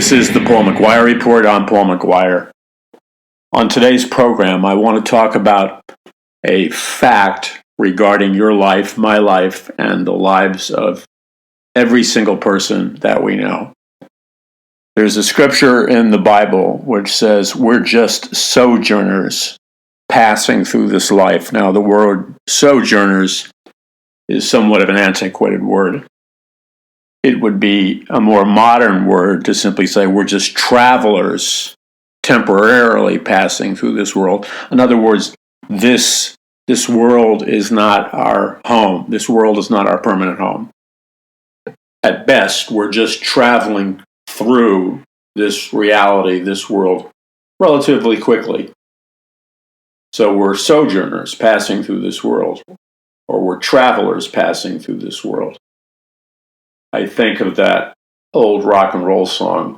This is the Paul McGuire Report. I'm Paul McGuire. On today's program, I want to talk about a fact regarding your life, my life, and the lives of every single person that we know. There's a scripture in the Bible which says we're just sojourners passing through this life. Now, the word sojourners is somewhat of an antiquated word. It would be a more modern word to simply say we're just travelers temporarily passing through this world. In other words, this world is not our home. This world is not our permanent home. At best, we're just traveling through this reality, this world, relatively quickly. So we're sojourners passing through this world, or we're travelers passing through this world. I think of that old rock and roll song,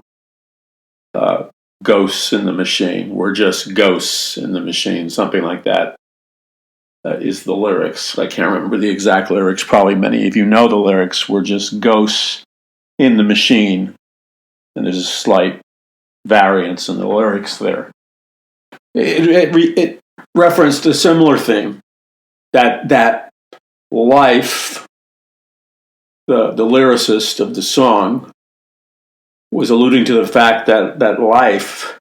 Ghosts in the Machine. We're just ghosts in the machine, something like that. That is the lyrics. I can't remember the exact lyrics. Probably many of you know the lyrics. We're just ghosts in the machine. And there's a slight variance in the lyrics there. It referenced a similar thing, that life. The lyricist of the song was alluding to the fact that life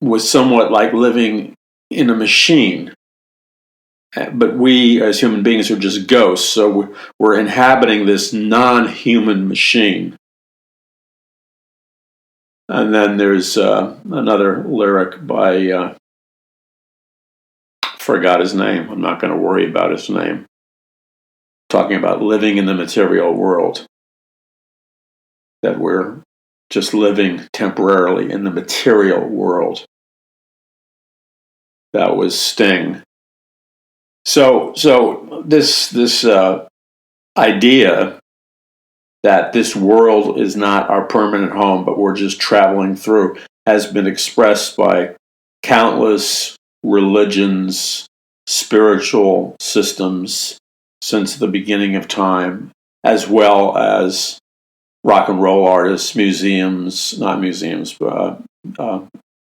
was somewhat like living in a machine. But we, as human beings, are just ghosts, so we're inhabiting this non-human machine. And then there's another lyric by... forgot his name. I'm not going to worry about his name. Talking about living in the material world. That we're just living temporarily in the material world. That was Sting. So this idea that this world is not our permanent home, but we're just traveling through, has been expressed by countless religions, spiritual systems since the beginning of time, as well as rock and roll artists,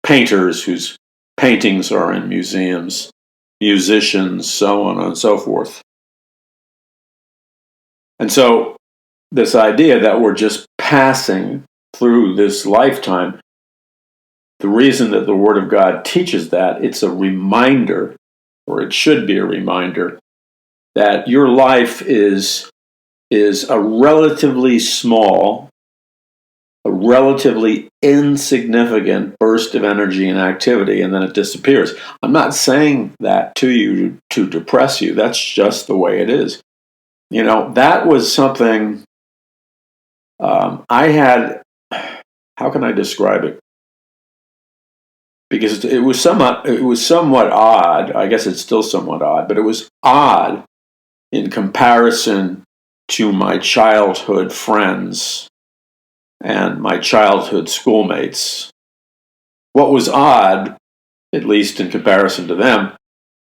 painters whose paintings are in museums, musicians, so on and so forth. And so this idea that we're just passing through this lifetime, the reason that the Word of God teaches that, it's a reminder, or it should be a reminder, that your life is a relatively small, a relatively insignificant burst of energy and activity, and then it disappears. I'm not saying that to you to depress you. That's just the way it is. You know, that was something I had, how can I describe it? Because it was somewhat odd. I guess it's still somewhat odd, but it was odd in comparison to my childhood friends and my childhood schoolmates. What was odd, at least in comparison to them,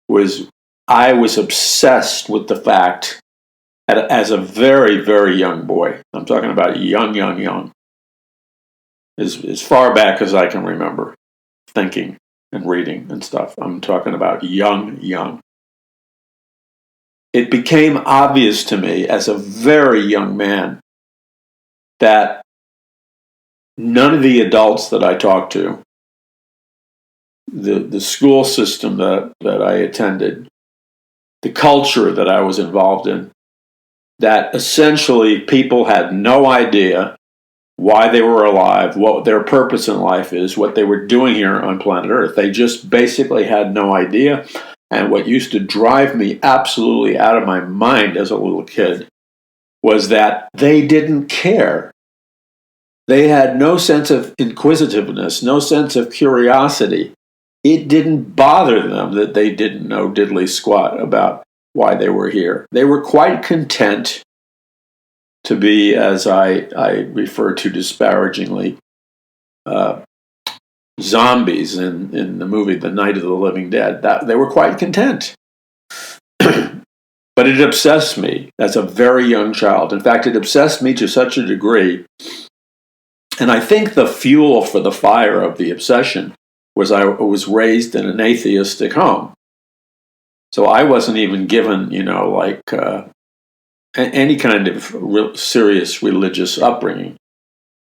was I was obsessed with the fact, as a very, very young boy, I'm talking about young, as far back as I can remember, thinking and reading and stuff. I'm talking about young. It became obvious to me as a very young man that none of the adults that I talked to, the school system that I attended, the culture that I was involved in, that essentially people had no idea why they were alive, what their purpose in life is, what they were doing here on planet Earth. They just basically had no idea. And what used to drive me absolutely out of my mind as a little kid was that they didn't care. They had no sense of inquisitiveness, no sense of curiosity. It didn't bother them that they didn't know diddly squat about why they were here. They were quite content to be, as I refer to disparagingly, zombies in the movie The Night of the Living Dead. That they were quite content. But it obsessed me as a very young child. In fact, it obsessed me to such a degree. And I think the fuel for the fire of the obsession was I was raised in an atheistic home. So I wasn't even given, any kind of serious religious upbringing.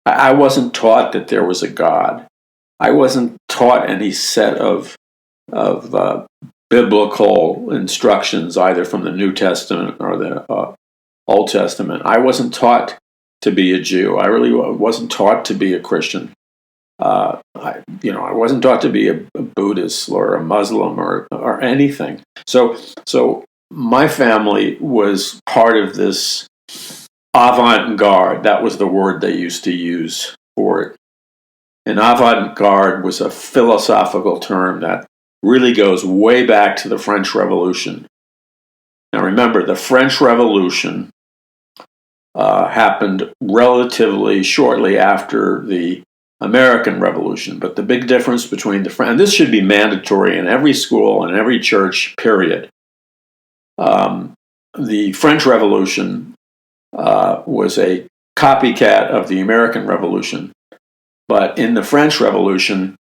I wasn't taught that there was a God. I wasn't taught any set of biblical instructions, either from the New Testament or the Old Testament. I wasn't taught to be a Jew. I really wasn't taught to be a Christian. I wasn't taught to be a Buddhist or a Muslim or anything. So my family was part of this avant-garde. That was the word they used to use for it. And avant-garde was a philosophical term that really goes way back to the French Revolution. Now remember, the French Revolution happened relatively shortly after the American Revolution. But the big difference between and this should be mandatory in every school and every church, period. The French Revolution was a copycat of the American Revolution. But in the French Revolution,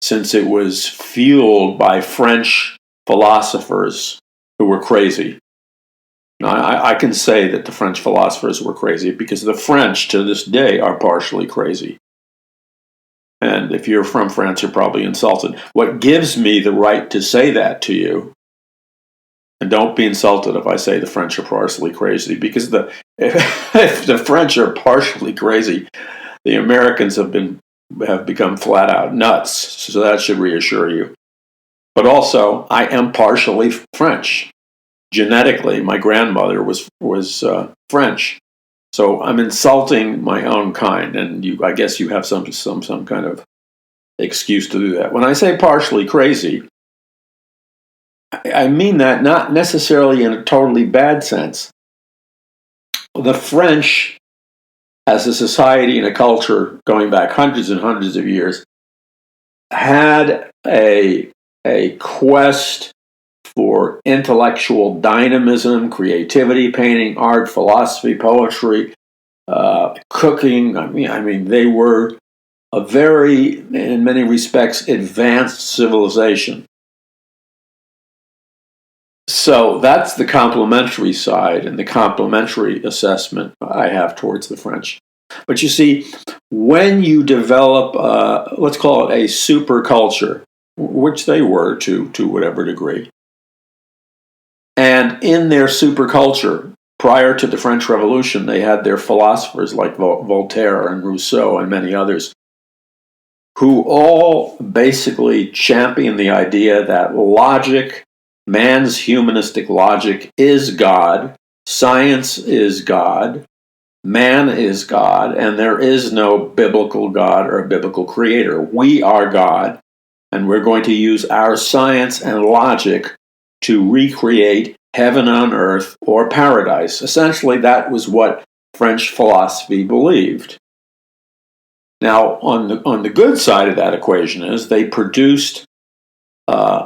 since it was fueled by French philosophers who were crazy, I can say that the French philosophers were crazy because the French to this day are partially crazy. And if you're from France, you're probably insulted. What gives me the right to say that to you, and don't be insulted if I say the French are partially crazy, because if the French are partially crazy, the Americans have become flat out nuts. So that should reassure you. But also, I am partially French. Genetically, my grandmother was French. So I'm insulting my own kind, and I guess you have some kind of excuse to do that. When I say partially crazy, I mean that not necessarily in a totally bad sense. The French, as a society and a culture going back hundreds and hundreds of years, had a quest for intellectual dynamism, creativity, painting, art, philosophy, poetry, cooking. I mean, they were a very, in many respects, advanced civilization. So that's the complimentary side and the complimentary assessment I have towards the French. But you see, when you develop, let's call it a super culture, which they were to whatever degree, and in their super culture, prior to the French Revolution, they had their philosophers like Voltaire and Rousseau and many others, who all basically championed the idea that logic, man's humanistic logic, is God, science is God, man is God, and there is no biblical God or biblical creator. We are God, and we're going to use our science and logic to recreate heaven on earth or paradise. Essentially, that was what French philosophy believed. Now, on the good side of that equation is they produced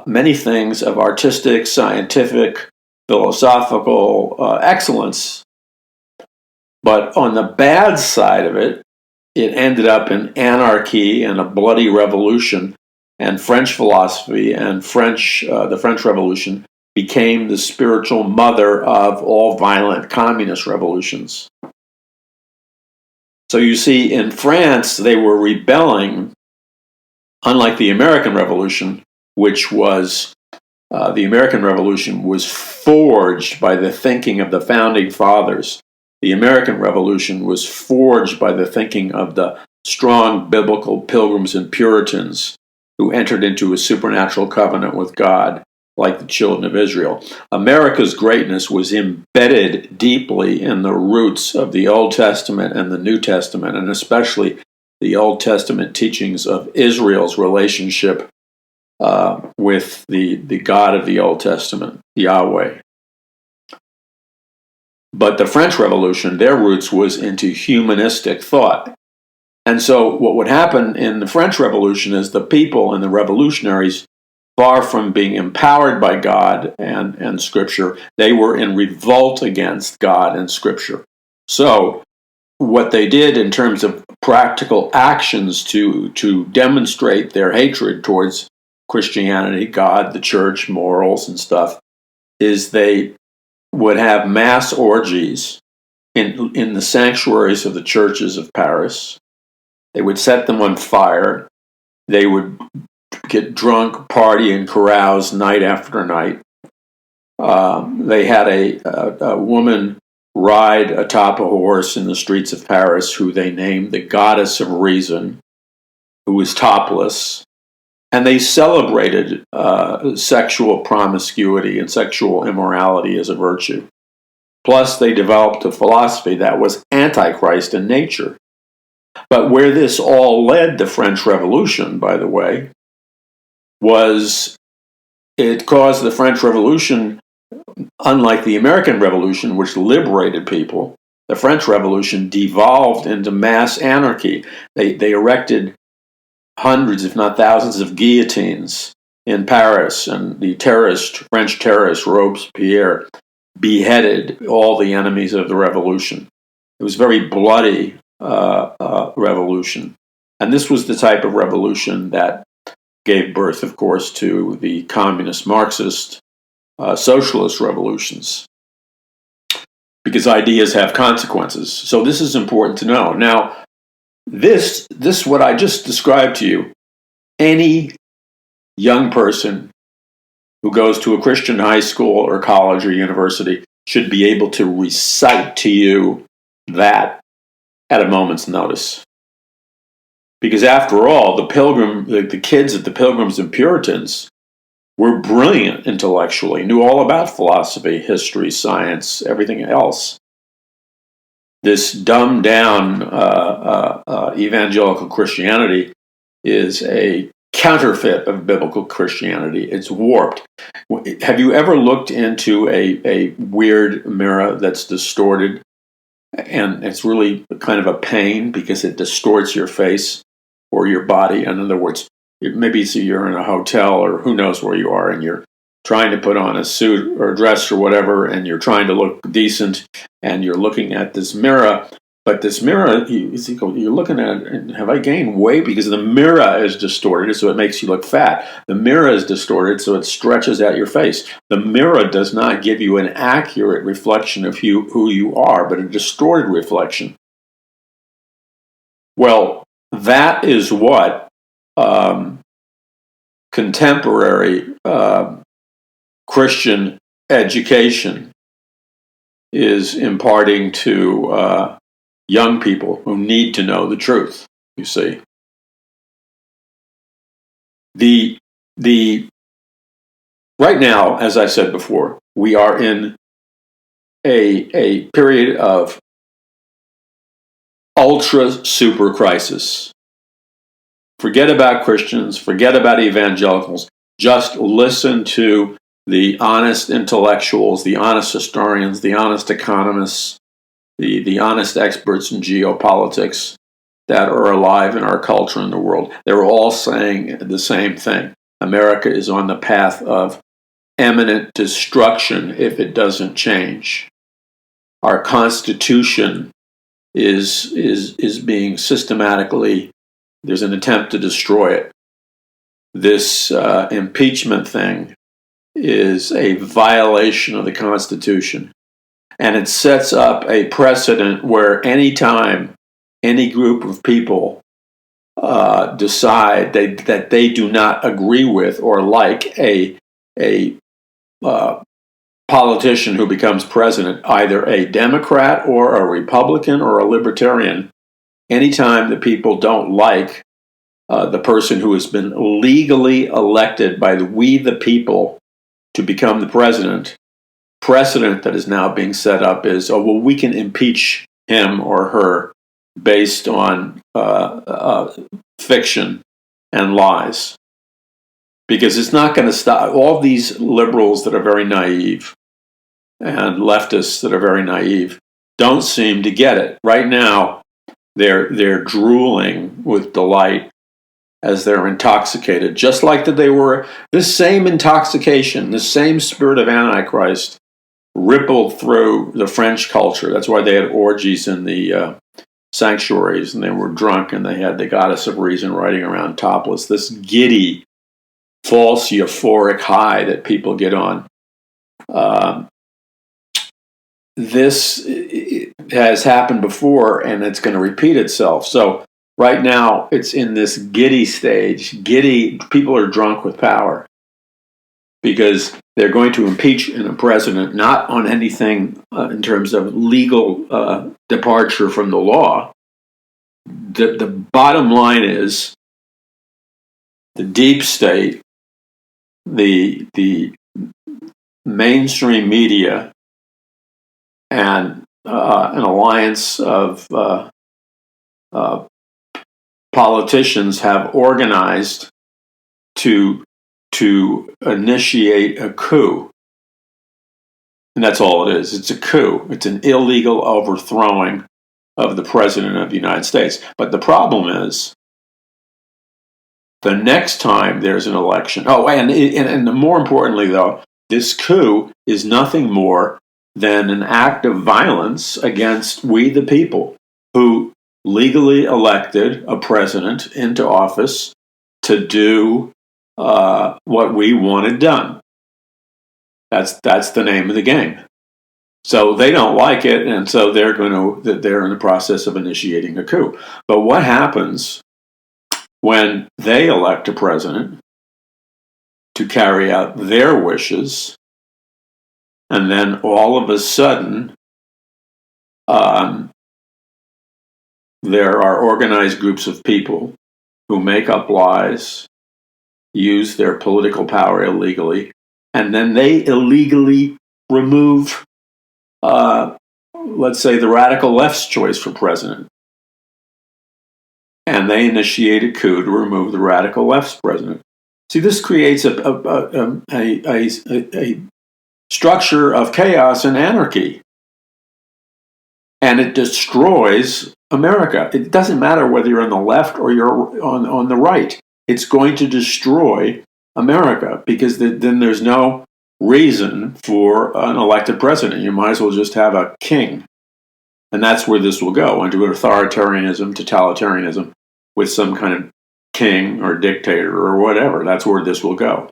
many things of artistic, scientific, philosophical excellence. But on the bad side of it, it ended up in anarchy and a bloody revolution, and French philosophy and the French Revolution became the spiritual mother of all violent communist revolutions. So you see, in France, they were rebelling, unlike the American Revolution, which was, the American Revolution was forged by the thinking of the founding fathers. The American Revolution was forged by the thinking of the strong biblical pilgrims and Puritans who entered into a supernatural covenant with God, like the children of Israel. America's greatness was embedded deeply in the roots of the Old Testament and the New Testament, and especially the Old Testament teachings of Israel's relationship with the God of the Old Testament, Yahweh. But the French Revolution, their roots was into humanistic thought. And so what would happen in the French Revolution is the people and the revolutionaries far from being empowered by God and Scripture, they were in revolt against God and Scripture. So what they did in terms of practical actions to demonstrate their hatred towards Christianity, God, the church, morals and stuff, is they would have mass orgies in the sanctuaries of the churches of Paris. They would set them on fire. They would get drunk, party, and carouse night after night. They had a woman ride atop a horse in the streets of Paris who they named the Goddess of Reason, who was topless. And they celebrated sexual promiscuity and sexual immorality as a virtue. Plus, they developed a philosophy that was antichrist in nature. But where this all led the French Revolution, by the way, was it caused the French Revolution, unlike the American Revolution, which liberated people, the French Revolution devolved into mass anarchy. They erected hundreds, if not thousands, of guillotines in Paris, and the French terrorist Robespierre beheaded all the enemies of the revolution. It was a very bloody revolution. And this was the type of revolution that gave birth, of course, to the communist, Marxist, socialist revolutions, because ideas have consequences. So this is important to know. Now, this what I just described to you, any young person who goes to a Christian high school or college or university should be able to recite to you that at a moment's notice. Because after all, the kids at the Pilgrims and Puritans were brilliant intellectually, knew all about philosophy, history, science, everything else. This dumbed down evangelical Christianity is a counterfeit of biblical Christianity. It's warped. Have you ever looked into a weird mirror that's distorted? And it's really kind of a pain because it distorts your face or your body. In other words, maybe you're in a hotel or who knows where you are, and you're trying to put on a suit or a dress or whatever, and you're trying to look decent, and you're looking at this mirror. But this mirror, you're looking at it, and have I gained weight? Because the mirror is distorted, so it makes you look fat. The mirror is distorted, so it stretches out your face. The mirror does not give you an accurate reflection of who you are, but a distorted reflection. Well, that is what contemporary Christian education is imparting to young people who need to know the truth, you see. The right now, as I said before, we are in a period of ultra super crisis. Forget about Christians, forget about evangelicals, just listen to the honest intellectuals, the honest historians, the honest economists, the honest experts in geopolitics that are alive in our culture and the world. They're all saying the same thing. America is on the path of imminent destruction if it doesn't change. Our Constitution is being systematically, there's an attempt to destroy it. This impeachment thing is a violation of the Constitution. And it sets up a precedent where anytime any group of people decide that they do not agree with or like a politician who becomes president, either a Democrat or a Republican or a Libertarian, anytime the people don't like the person who has been legally elected by we the people to become the president, precedent that is now being set up is, we can impeach him or her based on fiction and lies. Because it's not going to stop. All these liberals that are very naive and leftists that are very naive don't seem to get it. Right now, they're drooling with delight as they're intoxicated, just like that they were. This same intoxication, the same spirit of Antichrist rippled through the French culture. That's why they had orgies in the sanctuaries, and they were drunk, and they had the goddess of reason riding around topless. This giddy, false euphoric high that people get on. This has happened before, and it's going to repeat itself. So right now, it's in this giddy stage. Giddy, people are drunk with power because they're going to impeach a president, not on anything in terms of legal departure from the law. The bottom line is the deep state, the mainstream media, and an alliance of politicians have organized to initiate a coup. And that's all it is. It's a coup. It's an illegal overthrowing of the President of the United States. But the problem is, the next time there's an election, and more importantly, though, this coup is nothing more than an act of violence against we the people who legally elected a president into office to do what we wanted done. That's the name of the game. So they don't like it, and so they're in the process of initiating a coup. But what happens when they elect a president to carry out their wishes, and then all of a sudden there are organized groups of people who make up lies, use their political power illegally, and then they illegally remove, let's say, the radical left's choice for president. And they initiate a coup to remove the radical left's president. See, this creates a structure of chaos and anarchy. And it destroys America. It doesn't matter whether you're on the left or you're on the right. It's going to destroy America because then there's no reason for an elected president. You might as well just have a king. And that's where this will go, into authoritarianism, totalitarianism, with some kind of king or dictator or whatever. That's where this will go.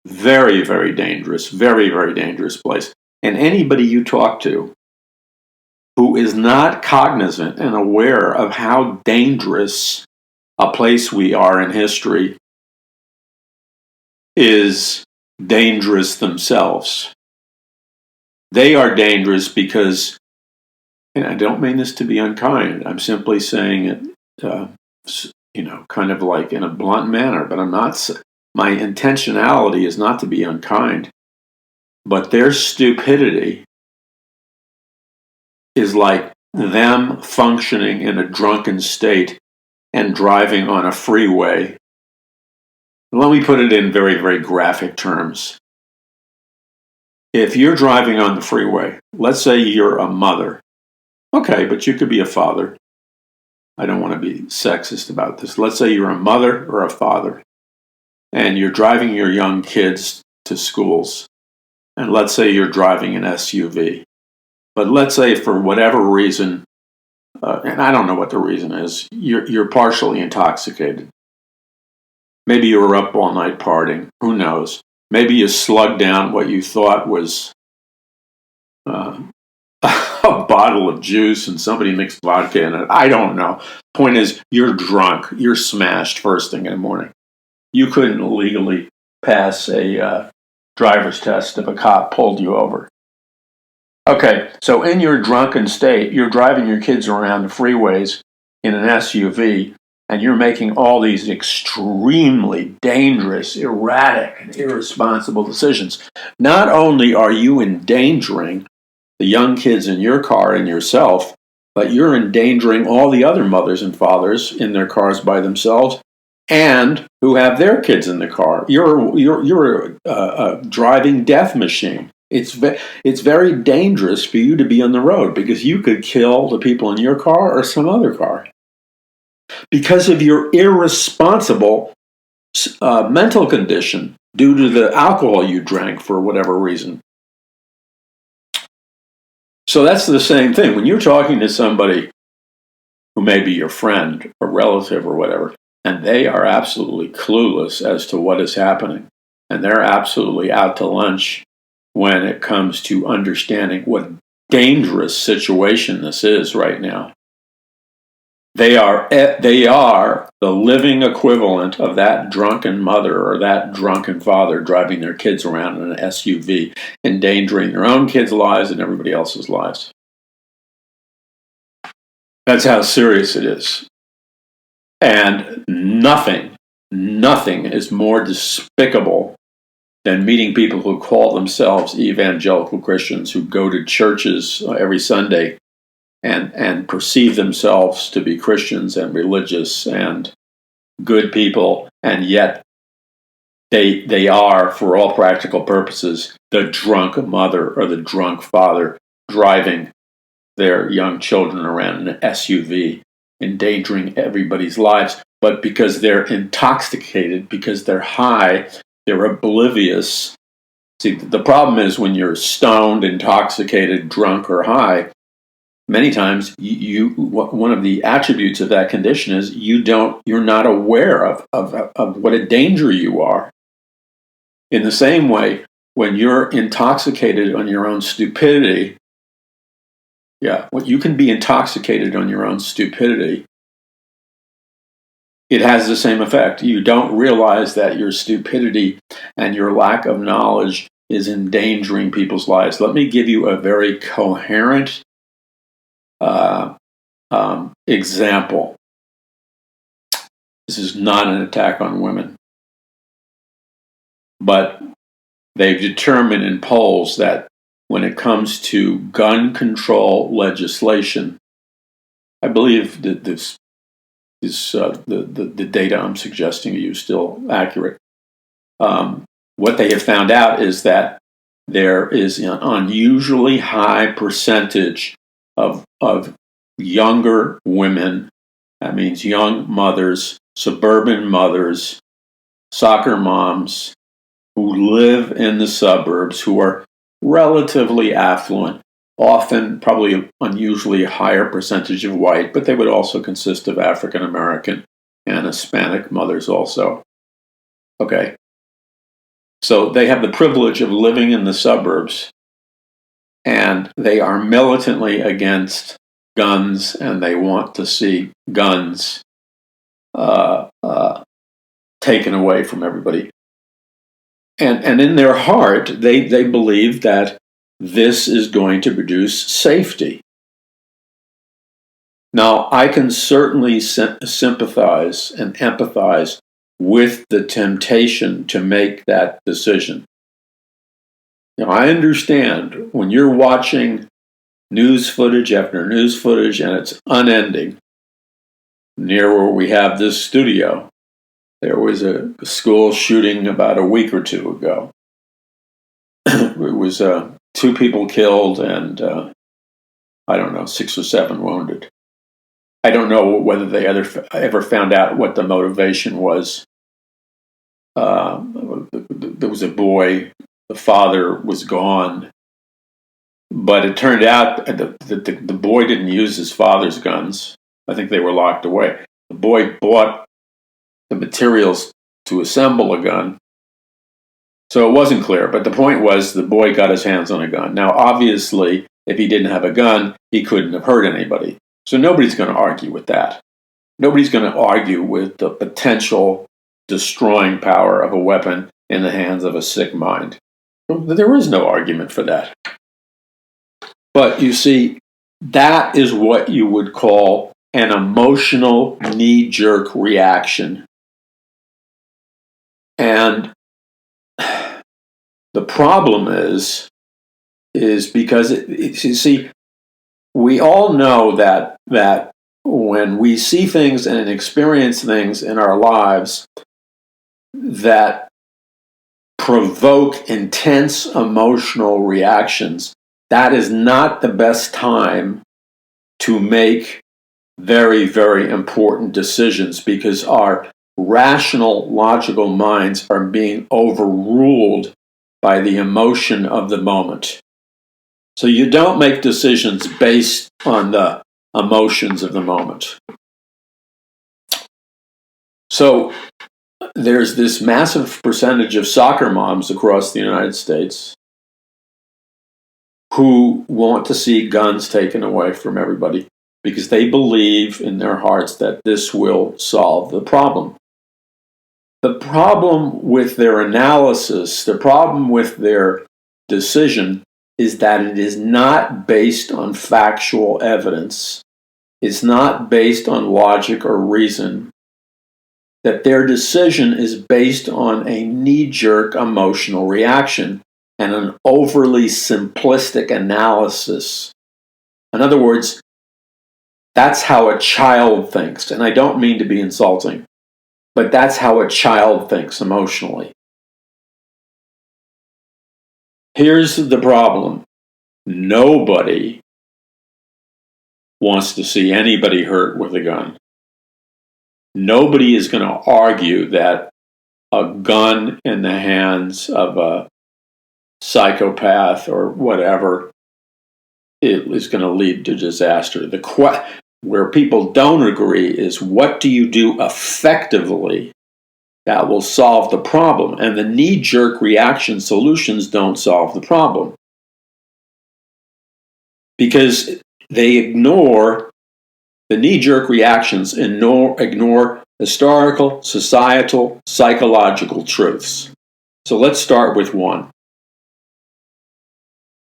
Very, very dangerous, very, very dangerous place. And anybody you talk to who is not cognizant and aware of how dangerous a place we are in history is dangerous themselves. They are dangerous because, and I don't mean this to be unkind, I'm simply saying it, kind of like in a blunt manner, but my intentionality is not to be unkind, but their stupidity is like them functioning in a drunken state and driving on a freeway. Let me put it in very, very graphic terms. If you're driving on the freeway, let's say you're a mother. Okay, but you could be a father. I don't want to be sexist about this. Let's say you're a mother or a father, and you're driving your young kids to schools. And let's say you're driving an SUV. But let's say for whatever reason, and I don't know what the reason is, you're partially intoxicated. Maybe you were up all night partying. Who knows? Maybe you slugged down what you thought was a bottle of juice and somebody mixed vodka in it. I don't know. Point is, you're drunk. You're smashed first thing in the morning. You couldn't legally pass a driver's test if a cop pulled you over. Okay, so in your drunken state, you're driving your kids around the freeways in an SUV, and you're making all these extremely dangerous, erratic, and irresponsible decisions. Not only are you endangering the young kids in your car and yourself, but you're endangering all the other mothers and fathers in their cars by themselves and who have their kids in the car. You're a driving death machine. It's very dangerous for you to be on the road because you could kill the people in your car or some other car. because of your irresponsible mental condition due to the alcohol you drank for whatever reason. So that's the same thing. When you're talking to somebody who may be your friend or relative or whatever, and they are absolutely clueless as to what is happening, and they're absolutely out to lunch when it comes to understanding what dangerous situation this is right now. They are the living equivalent of that drunken mother or that drunken father driving their kids around in an SUV, endangering their own kids' lives and everybody else's lives. That's how serious it is. And nothing is more despicable than meeting people who call themselves evangelical Christians, who go to churches every Sunday and perceive themselves to be Christians and religious and good people, and yet they are, for all practical purposes, the drunk mother or the drunk father driving their young children around in an SUV, endangering everybody's lives. But because they're intoxicated, because they're high, they're oblivious. See, the problem is when you're stoned, intoxicated, drunk, or high, many times one of the attributes of that condition is you're not aware of what a danger you are. In the same way, when you're intoxicated on your own stupidity, you can be intoxicated on your own stupidity. It has the same effect. You don't realize that your stupidity and your lack of knowledge is endangering people's lives. Let me give you a very coherent example. This is not an attack on women, but they've determined in polls that when it comes to gun control legislation, I believe that this is the data I'm suggesting to you is still accurate. What they have found out is that there is an unusually high percentage of younger women, that means young mothers, suburban mothers, soccer moms, who live in the suburbs, who are relatively affluent, often probably an unusually higher percentage of white, but they would also consist of African American and Hispanic mothers also. Okay. So they have the privilege of living in the suburbs, and they are militantly against guns, and they want to see guns taken away from everybody. And in their heart, they believe that this is going to produce safety. Now, I can certainly sympathize and empathize with the temptation to make that decision. Now, I understand when you're watching news footage after news footage and it's unending. Near where we have this studio, there was a school shooting about a week or two ago. It was 2 people killed and, 6 or 7 wounded. I don't know whether they ever found out what the motivation was. There was a boy, the father was gone, but it turned out that the boy didn't use his father's guns. I think they were locked away. The boy bought the materials to assemble a gun. So it wasn't clear, but the point was the boy got his hands on a gun. Now, obviously, if he didn't have a gun, he couldn't have hurt anybody. So nobody's going to argue with that. Nobody's going to argue with the potential destroying power of a weapon in the hands of a sick mind. There is no argument for that. But you see, that is what you would call an emotional knee-jerk reaction. And the problem is because, you see, we all know that when we see things and experience things in our lives that provoke intense emotional reactions, that is not the best time to make very, very important decisions because our rational, logical minds are being overruled by the emotion of the moment. So you don't make decisions based on the emotions of the moment. So there's this massive percentage of soccer moms across the United States who want to see guns taken away from everybody because they believe in their hearts that this will solve the problem. The problem with their analysis, the problem with their decision is that it is not based on factual evidence. It's not based on logic or reason. That their decision is based on a knee-jerk emotional reaction and an overly simplistic analysis. In other words, that's how a child thinks. And I don't mean to be insulting, but that's how a child thinks emotionally. Here's the problem. Nobody wants to see anybody hurt with a gun. Nobody is going to argue that a gun in the hands of a psychopath or whatever it is going to lead to disaster. Where people don't agree is what do you do effectively that will solve the problem? And the knee-jerk reaction solutions don't solve the problem because they ignore the knee-jerk reactions, ignore historical, societal, psychological truths. So let's start with one.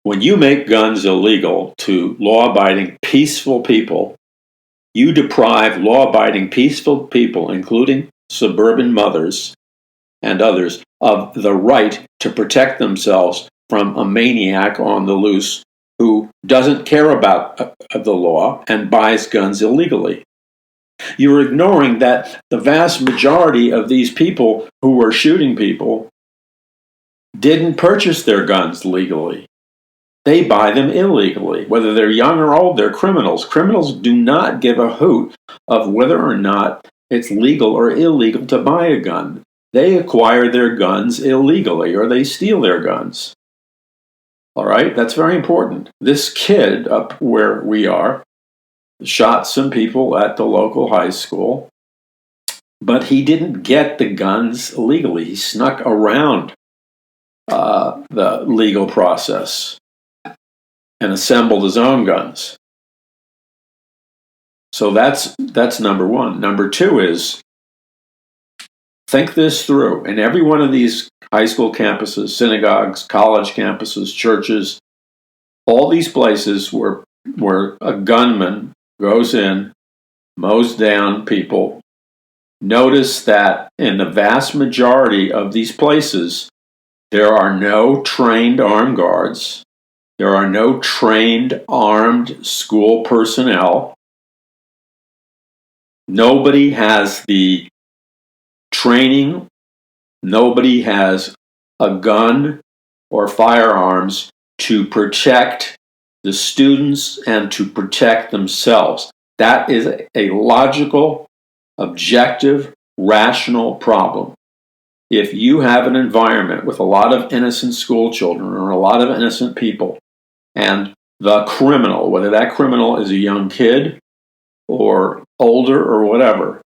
When you make guns illegal to law-abiding, peaceful people, you deprive law-abiding, peaceful people, including suburban mothers and others, of the right to protect themselves from a maniac on the loose who doesn't care about the law and buys guns illegally. You're ignoring that the vast majority of these people who were shooting people didn't purchase their guns legally. They buy them illegally. Whether they're young or old, they're criminals. Criminals do not give a hoot of whether or not it's legal or illegal to buy a gun. They acquire their guns illegally or they steal their guns. All right, that's very important. This kid up where we are shot some people at the local high school, but he didn't get the guns illegally. He snuck around the legal process and assembled his own guns. So that's number one. Number two is think this through. In every one of these high school campuses, synagogues, college campuses, churches, all these places where a gunman goes in, mows down people, notice that in the vast majority of these places, there are no trained armed guards. There are no trained armed school personnel. Nobody has the training. Nobody has a gun or firearms to protect the students and to protect themselves. That is a logical, objective, rational problem. If you have an environment with a lot of innocent school children or a lot of innocent people, and the criminal, whether that criminal is a young kid or older or whatever,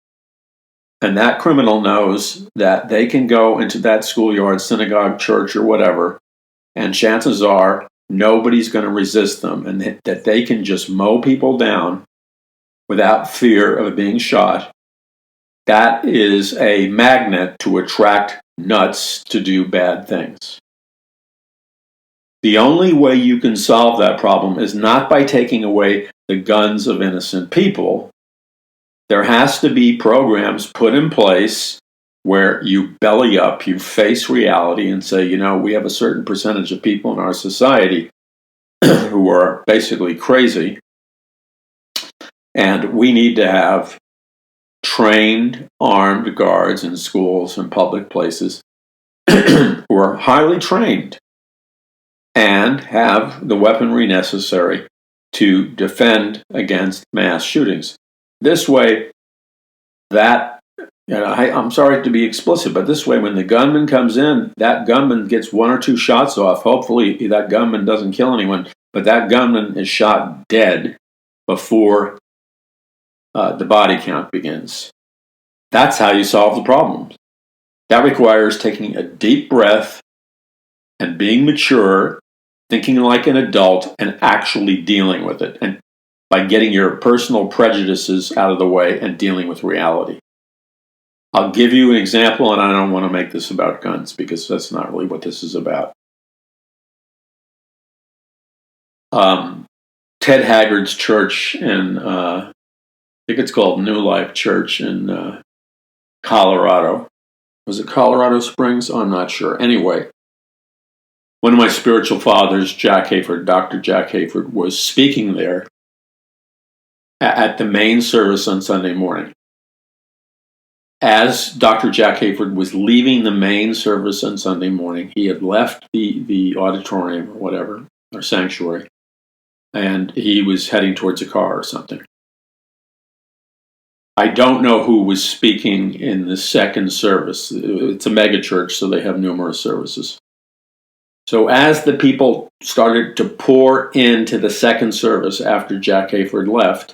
and that criminal knows that they can go into that schoolyard, synagogue, church, or whatever, and chances are nobody's going to resist them, and that they can just mow people down without fear of being shot, that is a magnet to attract nuts to do bad things. The only way you can solve that problem is not by taking away the guns of innocent people. There has to be programs put in place where you belly up, you face reality and say, we have a certain percentage of people in our society who are basically crazy, and we need to have trained armed guards in schools and public places who are highly trained and have the weaponry necessary to defend against mass shootings. this way, I'm sorry to be explicit, but this way, when the gunman comes in, that gunman gets 1 or 2 shots off. Hopefully, that gunman doesn't kill anyone, but that gunman is shot dead before the body count begins. That's how you solve the problem. That requires taking a deep breath and being mature, thinking like an adult, and actually dealing with it, and by getting your personal prejudices out of the way and dealing with reality. I'll give you an example, and I don't want to make this about guns because that's not really what this is about. Ted Haggard's church in, I think it's called New Life Church in Colorado. Was it Colorado Springs? I'm not sure. Anyway, one of my spiritual fathers, Jack Hayford, Dr. Jack Hayford, was speaking there at the main service on Sunday morning. As Dr. Jack Hayford was leaving the main service on Sunday morning, he had left the auditorium or whatever, or sanctuary, and he was heading towards a car or something. I don't know who was speaking in the second service. It's a mega church, so they have numerous services. So as the people started to pour into the second service after Jack Hayford left,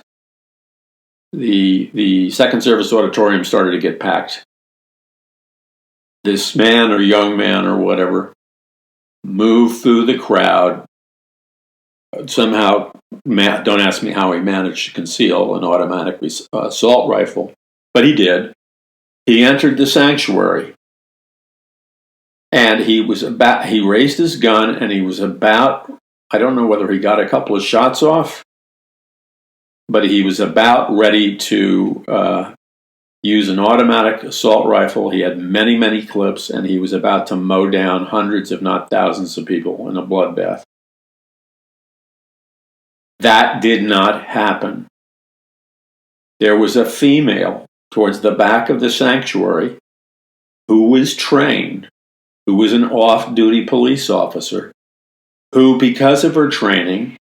the second service auditorium started to get packed. This man or young man or whatever moved through the crowd. Somehow, don't ask me how he managed to conceal an automatic assault rifle, but he did. He entered the sanctuary, and he raised his gun, and he was about, I don't know whether he got a couple of shots off, but he was about ready to use an automatic assault rifle. He had many, many clips, and he was about to mow down hundreds, if not thousands, of people in a bloodbath. That did not happen. There was a female towards the back of the sanctuary who was trained, who was an off-duty police officer, who, because of her training,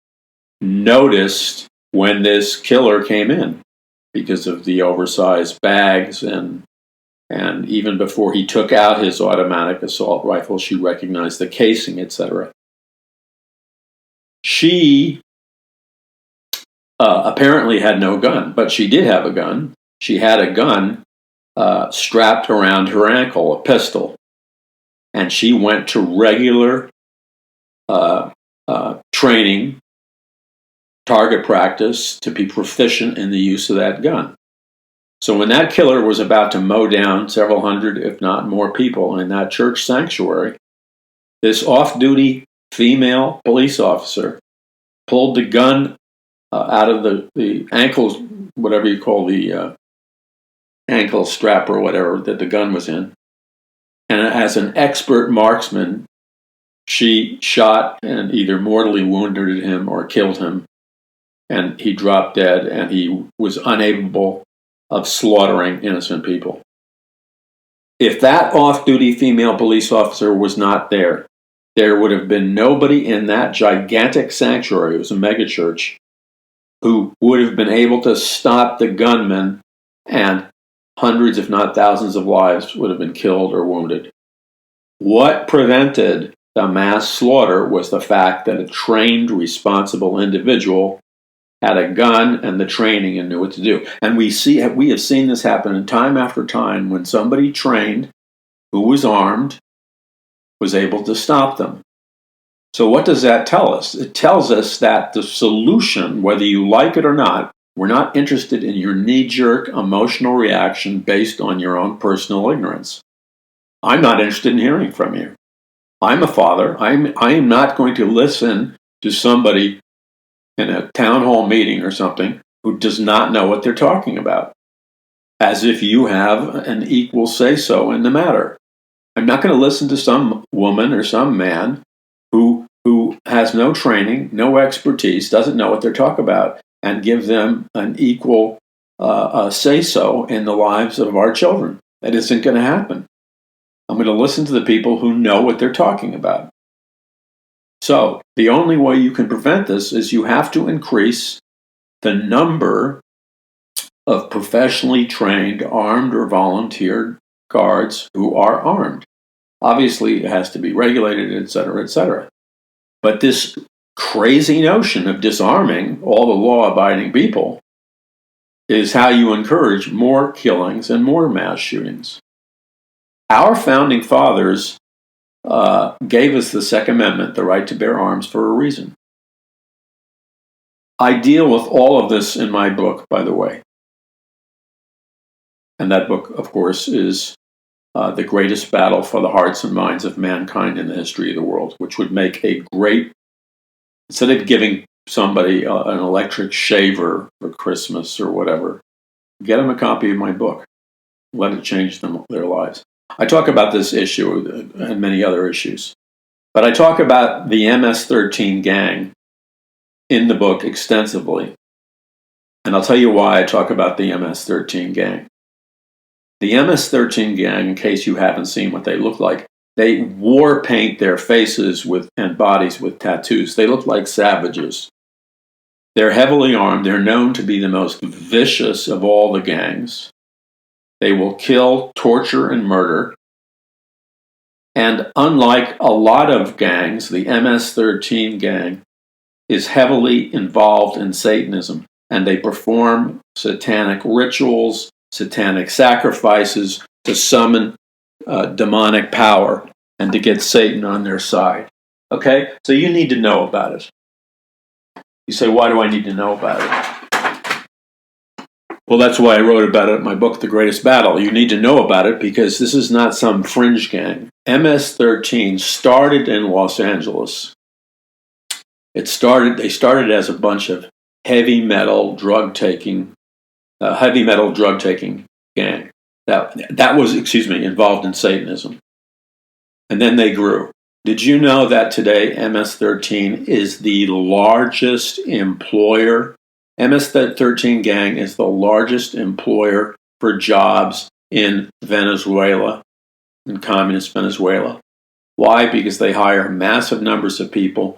noticed when this killer came in because of the oversized bags, and even before he took out his automatic assault rifle, she recognized the casing, etc. She apparently had no gun, but she did have a gun. She had a gun strapped around her ankle, a pistol, and she went to regular training, target practice, to be proficient in the use of that gun. So when that killer was about to mow down several hundred, if not more, people in that church sanctuary, this off-duty female police officer pulled the gun out of the ankles, whatever you call the ankle strap or whatever that the gun was in. And as an expert marksman, she shot and either mortally wounded him or killed him. And he dropped dead, and he was unable of slaughtering innocent people. If that off-duty female police officer was not there, there would have been nobody in that gigantic sanctuary, it was a megachurch, who would have been able to stop the gunman, and hundreds, if not thousands, of lives would have been killed or wounded. What prevented the mass slaughter was the fact that a trained, responsible individual had a gun and the training and knew what to do. And we have seen this happen time after time when somebody trained, who was armed, was able to stop them. So what does that tell us? It tells us that the solution, whether you like it or not, we're not interested in your knee-jerk emotional reaction based on your own personal ignorance. I'm not interested in hearing from you. I'm a father. I am not going to listen to somebody in a town hall meeting or something who does not know what they're talking about, as if you have an equal say-so in the matter. I'm not going to listen to some woman or some man who has no training, no expertise, doesn't know what they're talking about, and give them an equal say-so in the lives of our children. That isn't going to happen. I'm going to listen to the people who know what they're talking about. So the only way you can prevent this is you have to increase the number of professionally trained, armed or volunteer guards who are armed. Obviously, it has to be regulated, etc., etc. But this crazy notion of disarming all the law-abiding people is how you encourage more killings and more mass shootings. Our founding fathers gave us the Second Amendment, the right to bear arms, for a reason. I deal with all of this in my book, by the way. And that book, of course, is The Greatest Battle for the Hearts and Minds of Mankind in the History of the World, which would make a great, instead of giving somebody an electric shaver for Christmas or whatever, get them a copy of my book. Let it change their lives. I talk about this issue and many other issues, but I talk about the MS-13 gang in the book extensively, and I'll tell you why I talk about the MS-13 gang. The MS-13 gang, in case you haven't seen what they look like, they war paint their faces and bodies with tattoos. They look like savages. They're heavily armed. They're known to be the most vicious of all the gangs. They will kill, torture, and murder. And unlike a lot of gangs, the MS-13 gang is heavily involved in Satanism, and they perform satanic rituals, satanic sacrifices to summon demonic power and to get Satan on their side. Okay? So you need to know about it. You say, why do I need to know about it? Well, that's why I wrote about it in my book, The Greatest Battle. You need to know about it because this is not some fringe gang. MS-13 started in Los Angeles. They started as a bunch of heavy metal drug taking gang that was involved in Satanism, and then they grew. Did you know that today MS-13 is the largest employer? MS-13 gang is the largest employer for jobs in Venezuela, in communist Venezuela. Why? Because they hire massive numbers of people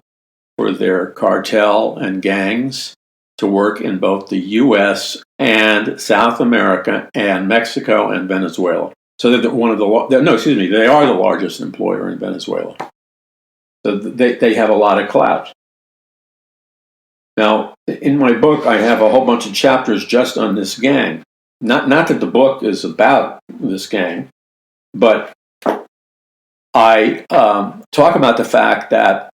for their cartel and gangs to work in both the U.S. and South America and Mexico and Venezuela. So they're they are the largest employer in Venezuela. So they have a lot of clout. Now, in my book, I have a whole bunch of chapters just on this gang. Not that the book is about this gang, but I talk about the fact that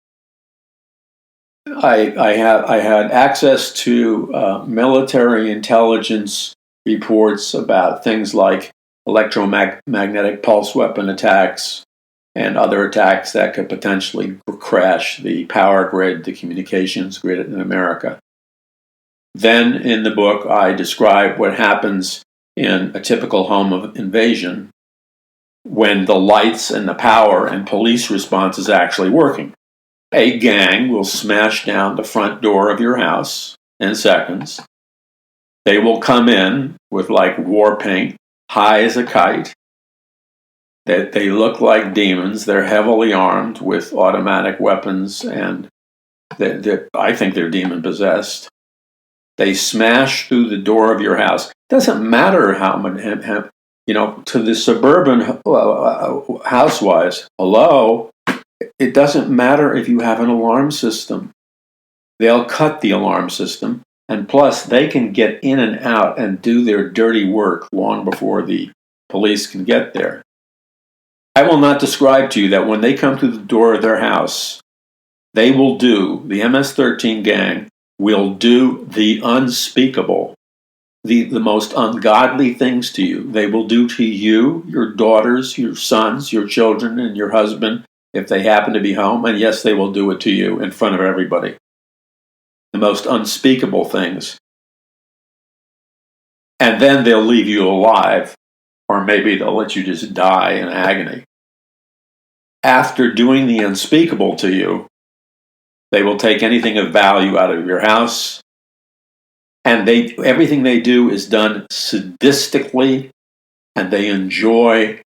I had access to military intelligence reports about things like electromagnetic pulse weapon attacks and other attacks that could potentially crash the power grid, the communications grid in America. Then in the book, I describe what happens in a typical home of invasion when the lights and the power and police response is actually working. A gang will smash down the front door of your house in seconds. They will come in with like war paint, high as a kite. They look like demons. They're heavily armed with automatic weapons, and I think they're demon possessed. They smash through the door of your house. Doesn't matter how much, to the suburban housewives. Hello. It doesn't matter if you have an alarm system. They'll cut the alarm system, and plus they can get in and out and do their dirty work long before the police can get there. I will not describe to you that when they come to the door of their house, the MS-13 gang will do the unspeakable, the most ungodly things to you. They will do to you, your daughters, your sons, your children, and your husband, if they happen to be home, and yes, they will do it to you in front of everybody. The most unspeakable things. And then they'll leave you alive, or maybe they'll let you just die in agony. After doing the unspeakable to you, they will take anything of value out of your house, and everything they do is done sadistically, and they enjoy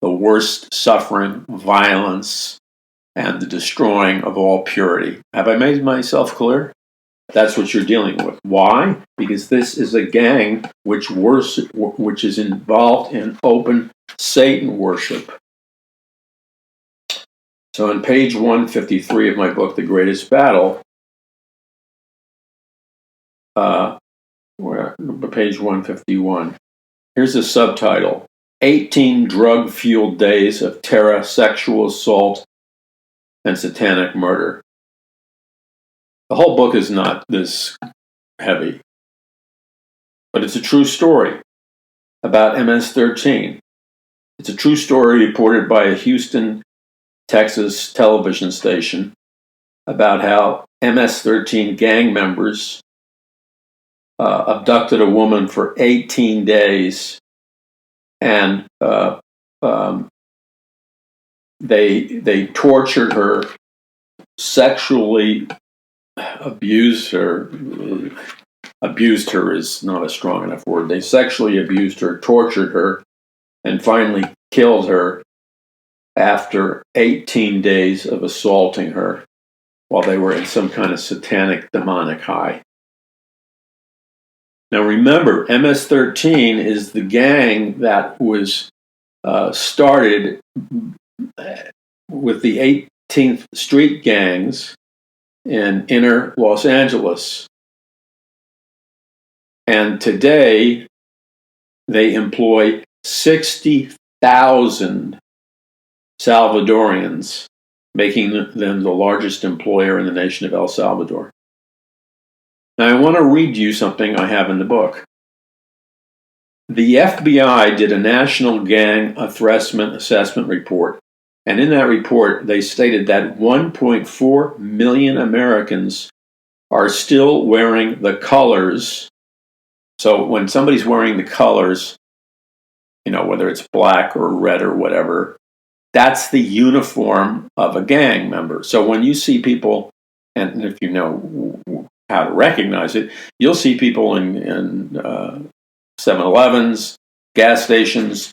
the worst suffering, violence, and the destroying of all purity. Have I made myself clear? That's what you're dealing with. Why? Because this is a gang which is involved in open Satan worship. So on page 153 of my book, The Greatest Battle, page 151, here's a subtitle: 18 drug-fueled days of terror, sexual assault, and satanic murder. The whole book is not this heavy, but it's a true story about MS-13. It's a true story reported by a Houston, Texas television station about how MS-13 gang members abducted a woman for 18 days and they tortured her, sexually abused her. Abused her is not a strong enough word. They sexually abused her, tortured her, and finally killed her after 18 days of assaulting her while they were in some kind of satanic demonic high. Now remember, MS-13 is the gang that was started with the 18th Street gangs in inner Los Angeles. And today, they employ 60,000 Salvadorians, making them the largest employer in the nation of El Salvador. Now, I want to read you something I have in the book. The FBI did a national gang harassment assessment report, and in that report, they stated that 1.4 million Americans are still wearing the colors. So when somebody's wearing the colors, whether it's black or red or whatever, that's the uniform of a gang member. So when you see people, and if you know how to recognize it, you'll see people in 7-Elevens, gas stations,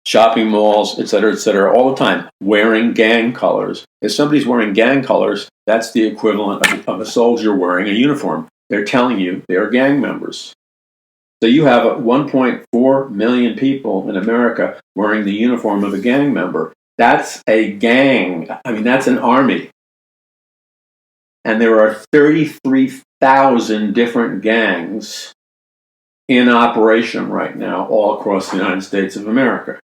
shopping malls, et cetera, all the time, wearing gang colors. If somebody's wearing gang colors, that's the equivalent of a soldier wearing a uniform. They're telling you they're gang members. So you have 1.4 million people in America wearing the uniform of a gang member. That's a gang. That's an army. And there are 33,000 different gangs in operation right now all across the United States of America.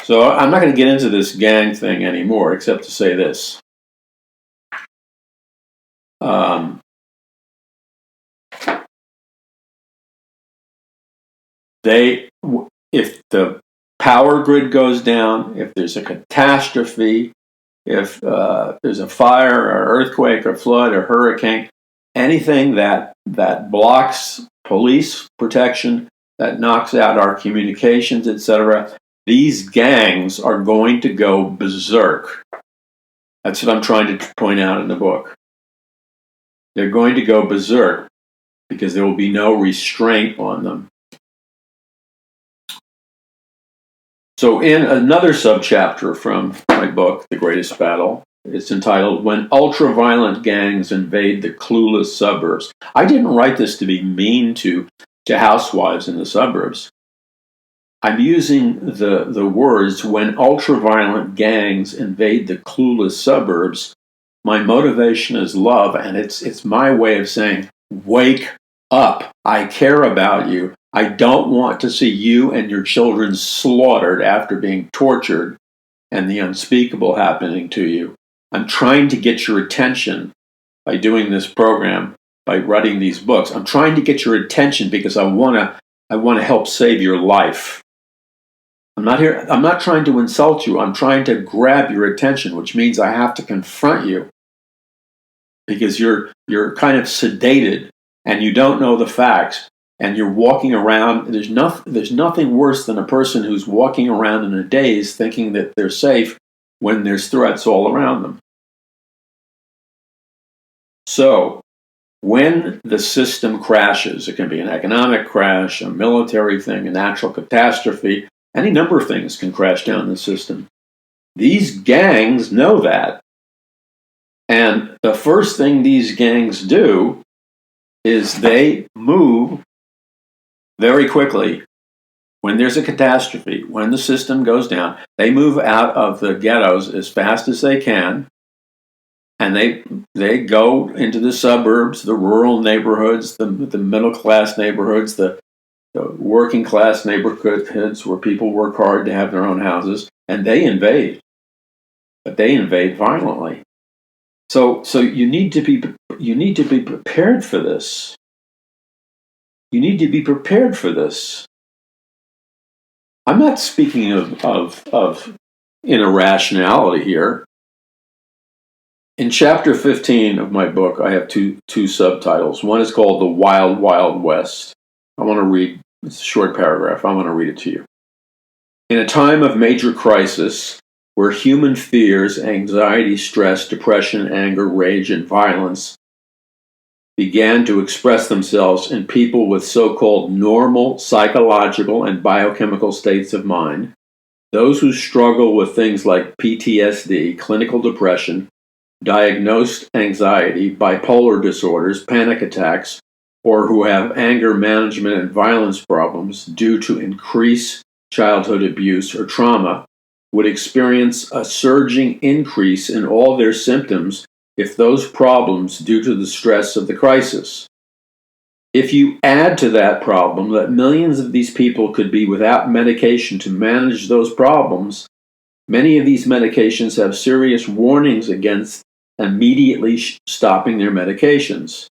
So I'm not going to get into this gang thing anymore, except to say this. If the power grid goes down, if there's a catastrophe, if there's a fire or earthquake or flood or hurricane, anything that blocks police protection, that knocks out our communications, etc., these gangs are going to go berserk. That's what I'm trying to point out in the book. They're going to go berserk because there will be no restraint on them. So in another subchapter from my book, The Greatest Battle, it's entitled, When Ultra-Violent Gangs Invade the Clueless Suburbs. I didn't write this to be mean to housewives in the suburbs. I'm using the words, when ultra-violent gangs invade the clueless suburbs. My motivation is love, and it's my way of saying, wake up. I care about you. I don't want to see you and your children slaughtered after being tortured and the unspeakable happening to you. I'm trying to get your attention by doing this program, by writing these books. I'm trying to get your attention because I want to help save your life. I'm not trying to insult you. I'm trying to grab your attention, which means I have to confront you because you're kind of sedated and you don't know the facts. And you're walking around, there's nothing worse than a person who's walking around in a daze thinking that they're safe when there's threats all around them. So, when the system crashes, it can be an economic crash, a military thing, a natural catastrophe, any number of things can crash down the system. These gangs know that. And the first thing these gangs do is they move very quickly. When there's a catastrophe, when the system goes down, they move out of the ghettos as fast as they can, and they go into the suburbs, the rural neighborhoods, the middle class neighborhoods, the working class neighborhoods where people work hard to have their own houses, and they invade. But they invade violently. So you need to be prepared for this. You need to be prepared for this. I'm not speaking of irrationality here. In chapter 15 of my book, I have two subtitles. One is called The Wild, Wild West. I want to read, it's a short paragraph. I want to read it to you. In a time of major crisis, where human fears, anxiety, stress, depression, anger, rage, and violence began to express themselves in people with so-called normal psychological and biochemical states of mind, those who struggle with things like PTSD, clinical depression, diagnosed anxiety, bipolar disorders, panic attacks, or who have anger management and violence problems due to increased childhood abuse or trauma, would experience a surging increase in all their symptoms if those problems due to the stress of the crisis. If you add to that problem that millions of these people could be without medication to manage those problems, many of these medications have serious warnings against immediately stopping their medications.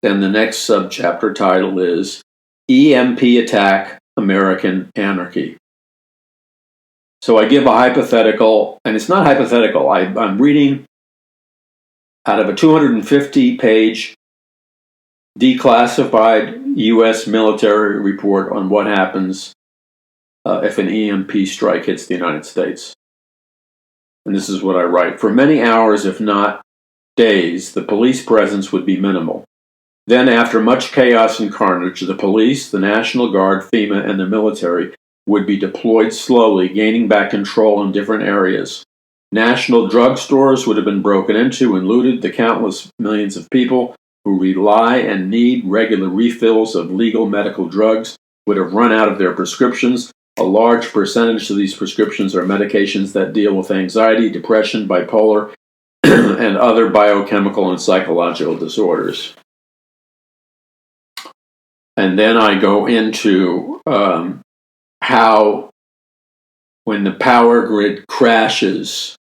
Then the next subchapter title is EMP Attack, American Anarchy. So I give a hypothetical, and it's not hypothetical. I'm reading out of a 250-page declassified U.S. military report on what happens if an EMP strike hits the United States. And this is what I write. For many hours, if not days, the police presence would be minimal. Then, after much chaos and carnage, the police, the National Guard, FEMA, and the military would be deployed slowly, gaining back control in different areas. National drugstores would have been broken into and looted. The countless millions of people who rely and need regular refills of legal medical drugs would have run out of their prescriptions. A large percentage of these prescriptions are medications that deal with anxiety, depression, bipolar, and other biochemical and psychological disorders. And then I go into how when the power grid crashes,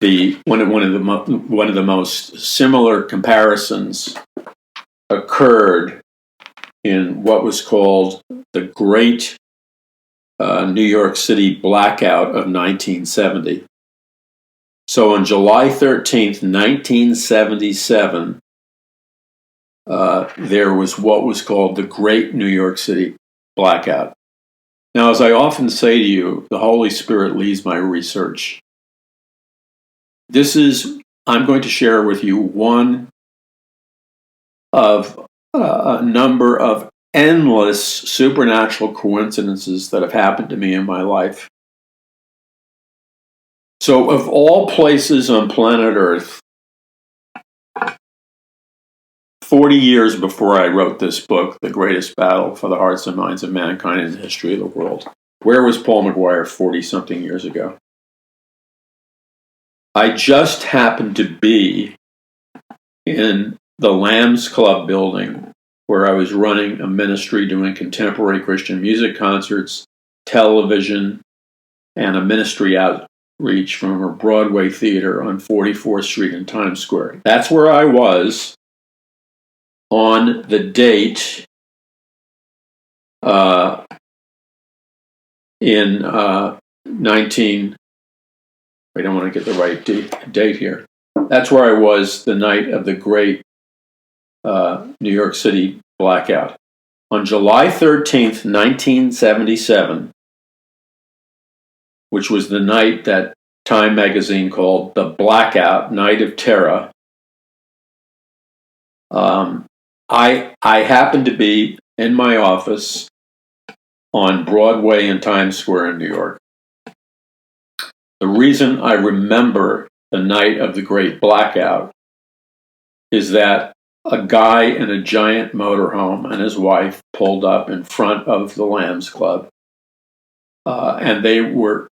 one of the most similar comparisons occurred in what was called the Great New York City Blackout of 1970. So on July 13th, 1977, there was what was called the Great New York City Blackout. Now, as I often say to you, the Holy Spirit leads my research. I'm going to share with you one of a number of endless supernatural coincidences that have happened to me in my life. So, of all places on planet Earth, 40 years before I wrote this book, The Greatest Battle for the Hearts and Minds of Mankind in the History of the World, where was Paul McGuire 40-something years ago? I just happened to be in the Lambs Club building where I was running a ministry doing contemporary Christian music concerts, television, and a ministry outreach from a Broadway theater on 44th Street in Times Square. That's where I was on the date in 19... I don't want to get the right date here. That's where I was the night of the Great New York City Blackout. On July 13th, 1977, which was the night that Time magazine called the Blackout, Night of Terror, I happened to be in my office on Broadway in Times Square in New York. The reason I remember the night of the great blackout, is that a guy in a giant motorhome and his wife pulled up in front of the Lambs Club, and they were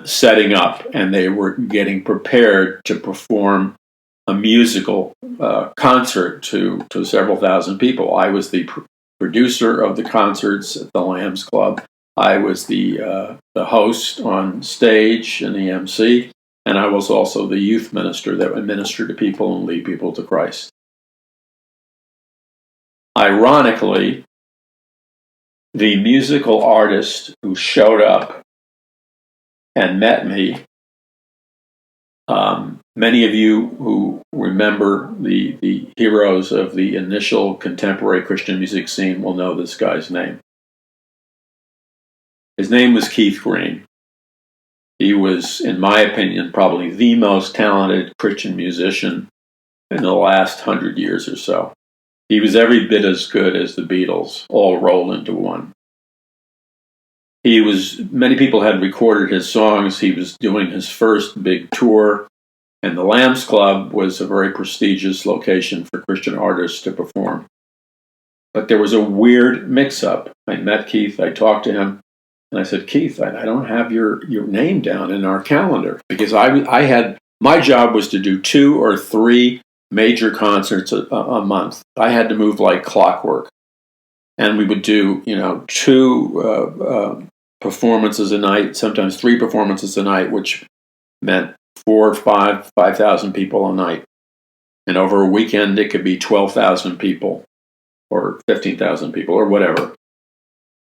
setting up and they were getting prepared to perform a musical concert to several thousand people. I was the producer of the concerts at the Lambs Club. I was the host on stage and the MC, and I was also the youth minister that would minister to people and lead people to Christ. Ironically, the musical artist who showed up and met me, many of you who remember the heroes of the initial contemporary Christian music scene will know this guy's name. His name was Keith Green. He was, in my opinion, probably the most talented Christian musician in the last 100 years or so. He was every bit as good as the Beatles, all rolled into one. Many people had recorded his songs. He was doing his first big tour, and the Lambs Club was a very prestigious location for Christian artists to perform. But there was a weird mix-up. I met Keith, I talked to him, and I said, Keith, I don't have your name down in our calendar, because my job was to do 2 or 3 major concerts a month. I had to move like clockwork. And we would do, 2 performances a night, sometimes 3 performances a night, which meant 4 or 5,000 people a night. And over a weekend, it could be 12,000 people or 15,000 people or whatever.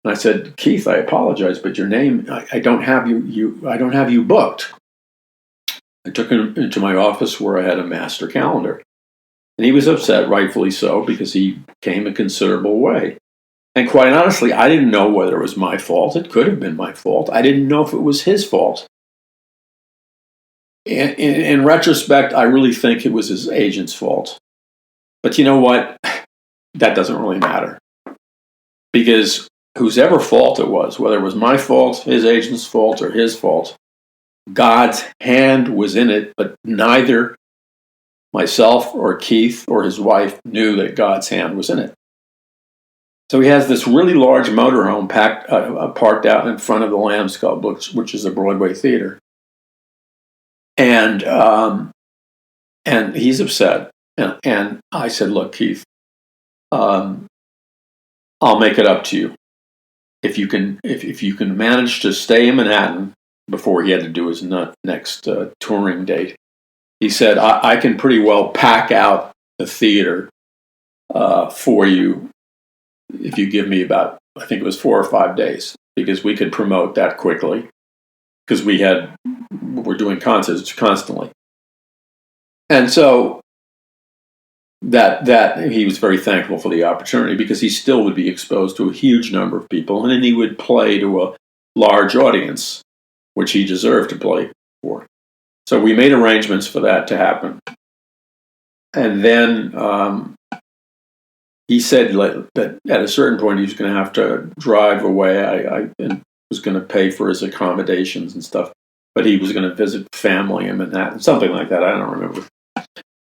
And I said, Keith, I apologize, but your name, I don't have you booked. I took him into my office where I had a master calendar. And he was upset, rightfully so, because he came a considerable way. And quite honestly, I didn't know whether it was my fault. It could have been my fault. I didn't know if it was his fault. In retrospect, I really think it was his agent's fault. But you know what? That doesn't really matter. Because whosever fault it was, whether it was my fault, his agent's fault, or his fault, God's hand was in it, but neither myself or Keith or his wife knew that God's hand was in it. So he has this really large motorhome parked out in front of the Lambs Club, which is a Broadway theater. And he's upset. And I said, look, Keith, I'll make it up to you. If you can manage to stay in Manhattan before he had to do his next touring date, he said, I can pretty well pack out the theater for you if you give me about, I think it was 4 or 5 days, because we could promote that quickly, because we're doing concerts constantly. And so that he was very thankful for the opportunity, because he still would be exposed to a huge number of people, and then he would play to a large audience, which he deserved to play for. So we made arrangements for that to happen. And then he said that at a certain point he was going to have to drive away. I was going to pay for his accommodations and stuff, but he was going to visit family in Manhattan, something like that. I don't remember.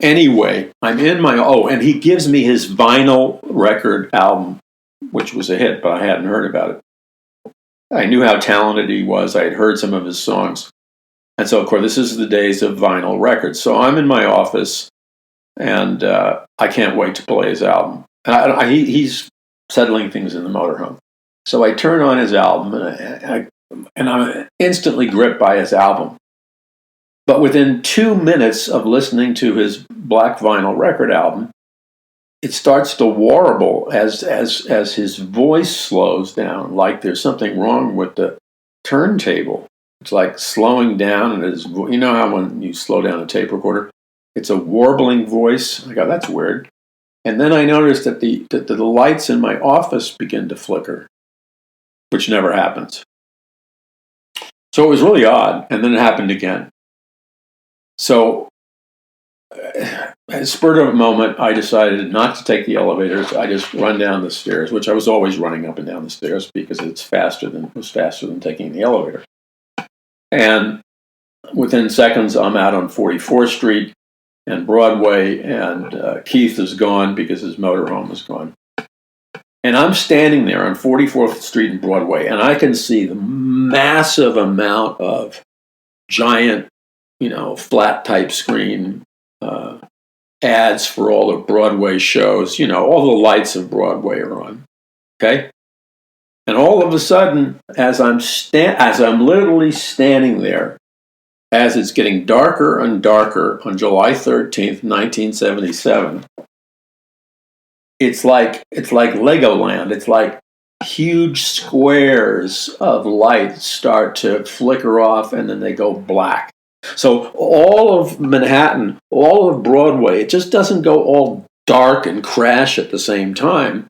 Anyway, I'm in and he gives me his vinyl record album, which was a hit, but I hadn't heard about it. I knew how talented he was. I had heard some of his songs. And so, of course, this is the days of vinyl records. So I'm in my office, and I can't wait to play his album. And he's settling things in the motorhome. So I turn on his album, and I'm instantly gripped by his album. But within 2 minutes of listening to his black vinyl record album, it starts to warble as his voice slows down, like there's something wrong with the turntable. It's like slowing down, and you know how when you slow down a tape recorder, it's a warbling voice. I go, that's weird. And then I noticed that the lights in my office begin to flicker, which never happens. So it was really odd, and then it happened again. So, at a spur of a moment, I decided not to take the elevators. I just run down the stairs, which I was always running up and down the stairs because it was faster than taking the elevator. And within seconds, I'm out on 44th Street and Broadway, and Keith is gone because his motorhome is gone. And I'm standing there on 44th Street and Broadway, and I can see the massive amount of giant, flat type screen ads for all the Broadway shows. All the lights of Broadway are on. Okay, and all of a sudden, as I'm literally standing there, as it's getting darker and darker on July 13th, 1977, it's like Legoland. It's like huge squares of light start to flicker off, and then they go black. So all of Manhattan, all of Broadway, it just doesn't go all dark and crash at the same time.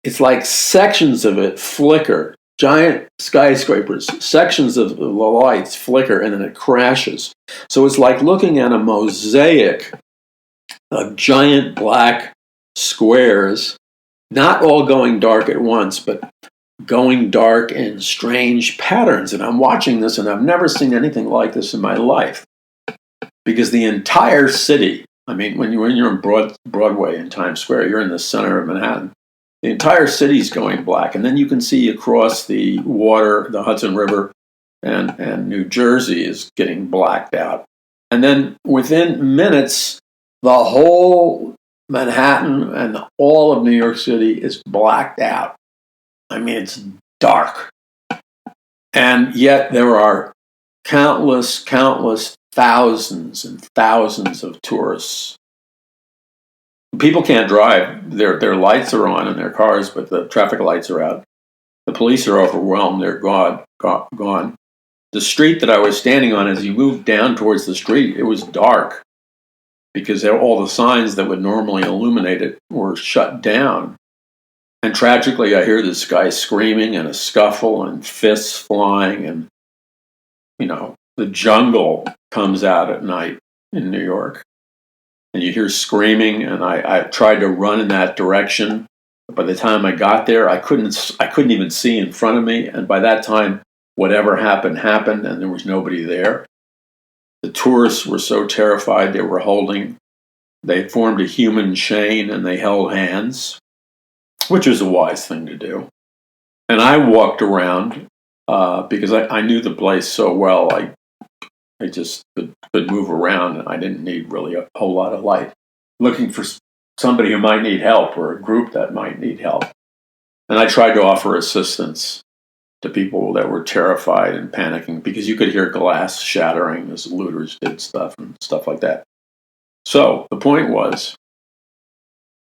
It's like sections of it flicker, giant skyscrapers, sections of the lights flicker, and then it crashes. So it's like looking at a mosaic of giant black squares, not all going dark at once, but going dark in strange patterns. And I'm watching this, and I've never seen anything like this in my life. Because the entire city, when you're in Broadway in Times Square, you're in the center of Manhattan. The entire city's going black. And then you can see across the water, the Hudson River, and New Jersey is getting blacked out. And then within minutes, the whole Manhattan and all of New York City is blacked out. It's dark. And yet there are countless thousands and thousands of tourists. People can't drive. Their lights are on in their cars, but the traffic lights are out. The police are overwhelmed. They're gone. The street that I was standing on, as you moved down towards the street, it was dark because all the signs that would normally illuminate it were shut down. And tragically, I hear this guy screaming and a scuffle and fists flying, and, the jungle comes out at night in New York. And you hear screaming, and I tried to run in that direction. But by the time I got there, I couldn't even see in front of me. And by that time, whatever happened, and there was nobody there. The tourists were so terrified they formed a human chain, and they held hands, which was a wise thing to do. And I walked around because I knew the place so well. I just could move around, and I didn't need really a whole lot of light, looking for somebody who might need help or a group that might need help. And I tried to offer assistance to people that were terrified and panicking, because you could hear glass shattering as looters did stuff and stuff like that. So the point was,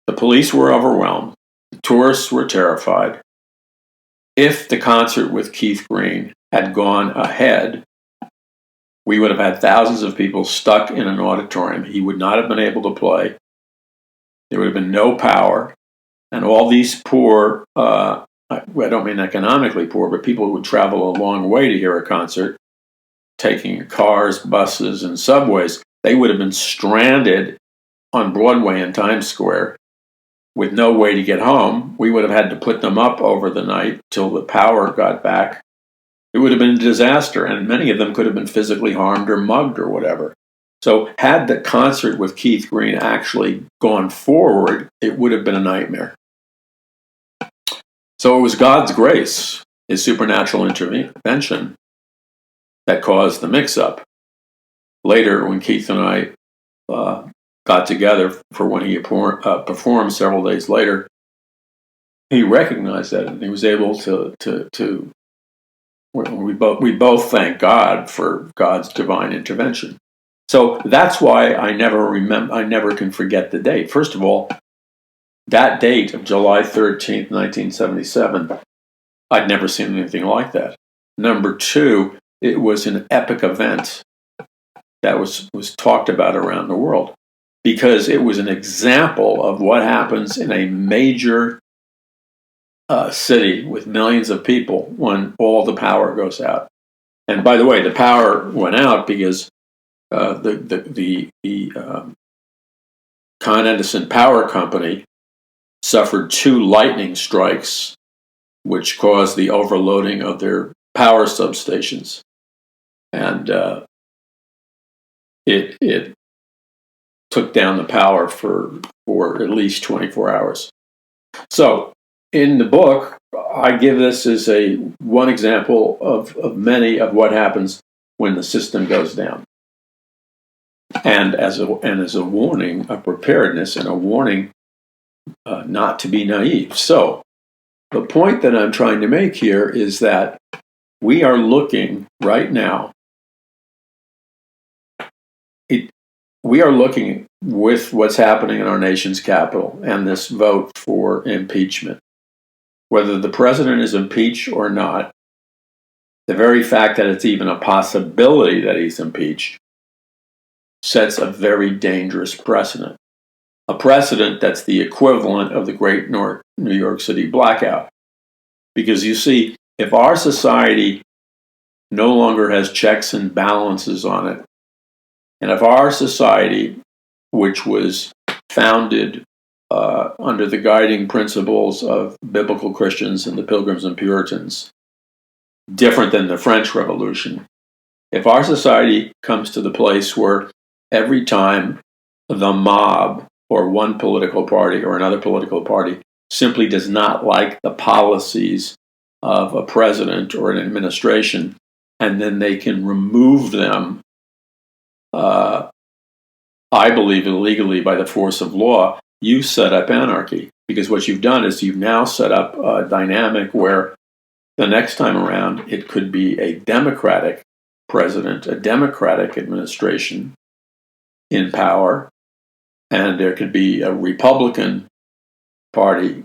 the police were overwhelmed. The tourists were terrified. If the concert with Keith Green had gone ahead, we would have had thousands of people stuck in an auditorium. He would not have been able to play. There would have been no power. And all these poor, I don't mean economically poor, but people who would travel a long way to hear a concert, taking cars, buses, and subways, they would have been stranded on Broadway and Times Square with no way to get home. We would have had to put them up over the night till the power got back. It would have been a disaster, and many of them could have been physically harmed or mugged or whatever. So had the concert with Keith Green actually gone forward, it would have been a nightmare. So it was God's grace, his supernatural intervention, that caused the mix-up. Later, when Keith and I got together for when he performed several days later, he recognized that, and he was able to we both thank God for God's divine intervention. So that's why I never can forget the date. First of all, that date of July 13th, 1977, I'd never seen anything like that. Number two, it was an epic event that was talked about around the world, because it was an example of what happens in a major city with millions of people when all the power goes out. And by the way, the power went out because the Con Edison Power Company suffered 2 lightning strikes, which caused the overloading of their power substations. And it took down the power for at least 24 hours. So in the book, I give this as one example of many of what happens when the system goes down. And as a warning, a preparedness and a warning not to be naive. So the point that I'm trying to make here is that we are looking right now, we are looking with what's happening in our nation's capital and this vote for impeachment. Whether the president is impeached or not, the very fact that it's even a possibility that he's impeached sets a very dangerous precedent. A precedent that's the equivalent of the Great New York City blackout. Because you see, if our society no longer has checks and balances on it, and if our society, which was founded under the guiding principles of biblical Christians and the Pilgrims and Puritans, different than the French Revolution, if our society comes to the place where every time the mob or one political party or another political party simply does not like the policies of a president or an administration, and then they can remove them, I believe illegally by the force of law, you set up anarchy. Because what you've done is you've now set up a dynamic where the next time around it could be a Democratic president, a Democratic administration in power, and there could be a Republican Party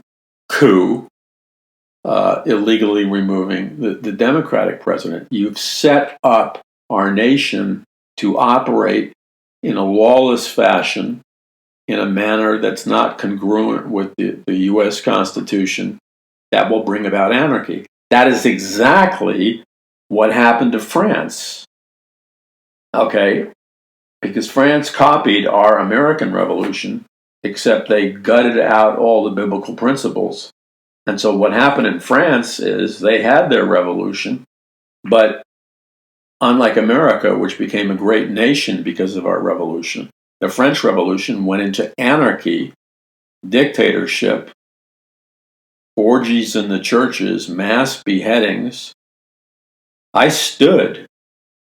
coup illegally removing the Democratic president. You've set up our nation to operate in a lawless fashion, in a manner that's not congruent with the U.S. Constitution, that will bring about anarchy. That is exactly what happened to France. Okay? Because France copied our American Revolution, except they gutted out all the biblical principles. And so what happened in France is they had their revolution, but unlike America, which became a great nation because of our revolution, the French Revolution went into anarchy, dictatorship, orgies in the churches, mass beheadings. I stood,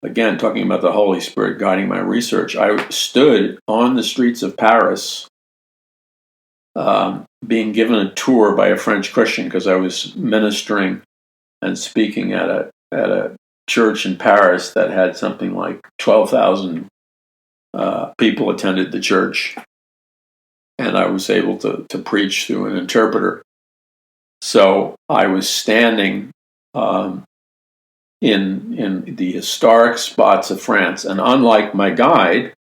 again, talking about the Holy Spirit guiding my research, I stood on the streets of Paris being given a tour by a French Christian because I was ministering and speaking at a church in Paris that had something like 12,000 people attended the church, and I was able to preach through an interpreter. So I was standing in the historic spots of France, and unlike my guide,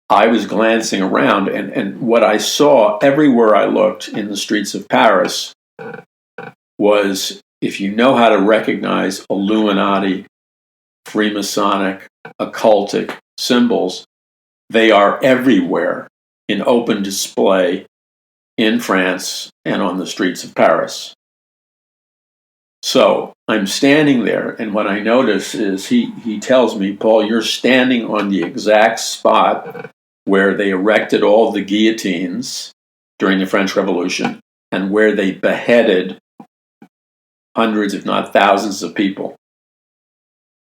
I was glancing around, and what I saw everywhere I looked in the streets of Paris was, if you know how to recognize Illuminati, Freemasonic, occultic symbols, they are everywhere in open display in France and on the streets of Paris. So I'm standing there, and what I notice is he tells me, Paul, you're standing on the exact spot where they erected all the guillotines during the French Revolution and where they beheaded hundreds, if not thousands of people.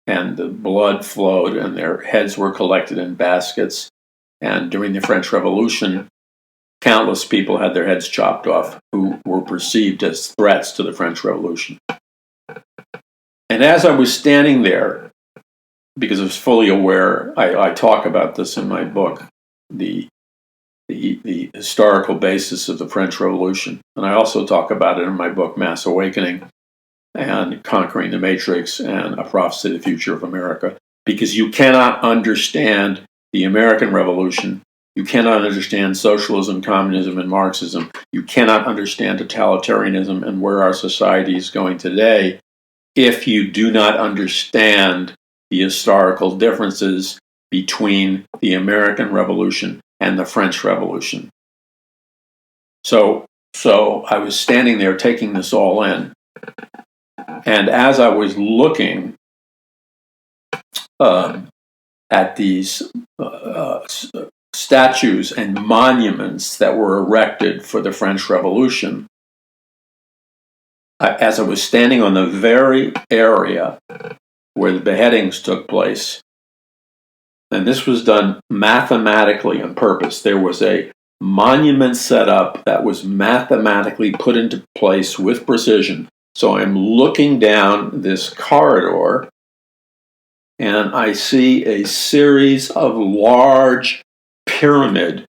And the blood flowed and their heads were collected in baskets. And during the French Revolution, countless people had their heads chopped off who were perceived as threats to the French Revolution. And as I was standing there, because I was fully aware, I talk about this in my book, the historical basis of the French Revolution. And I also talk about it in my book, Mass Awakening and Conquering the Matrix and A Prophecy of the Future of America. Because you cannot understand the American Revolution, you cannot understand socialism, communism, and Marxism, you cannot understand totalitarianism and where our society is going today if you do not understand the historical differences between the American Revolution and the French Revolution. So I was standing there taking this all in. And as I was looking, at these statues and monuments that were erected for the French Revolution, as I was standing on the very area where the beheadings took place, and this was done mathematically on purpose. There was a monument set up that was mathematically put into place with precision. So I'm looking down this corridor, and I see a series of large pyramid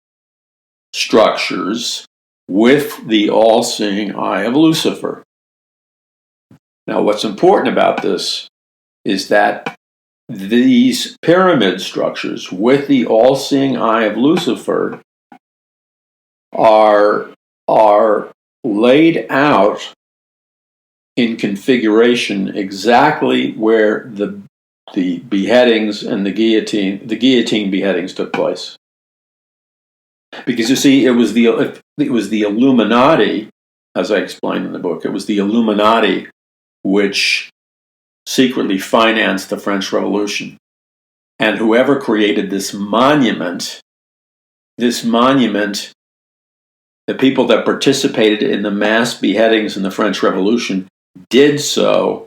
structures with the all-seeing eye of Lucifer. Now, what's important about this is that these pyramid structures with the all-seeing eye of Lucifer are laid out in configuration exactly where the beheadings and the guillotine beheadings took place. Because you see, it was the Illuminati, as I explained in the book. It was the Illuminati which secretly financed the French Revolution. And whoever created this monument, the people that participated in the mass beheadings in the French Revolution did so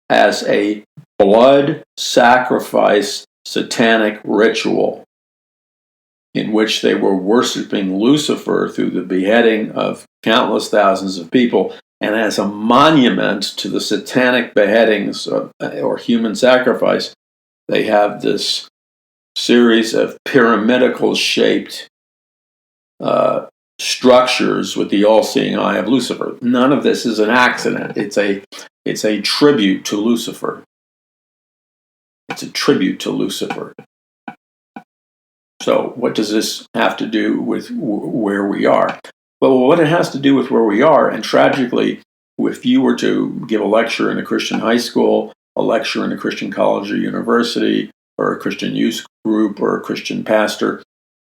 as a blood sacrifice satanic ritual in which they were worshiping Lucifer through the beheading of countless thousands of people. And as a monument to the satanic beheadings or human sacrifice, they have this series of pyramidal shaped structures with the all-seeing eye of Lucifer. None of this is an accident. It's a tribute to Lucifer. It's a tribute to Lucifer. So what does this have to do with where we are? Well, what it has to do with where we are, and tragically, if you were to give a lecture in a Christian high school, a lecture in a Christian college or university, or a Christian youth group, or a Christian pastor,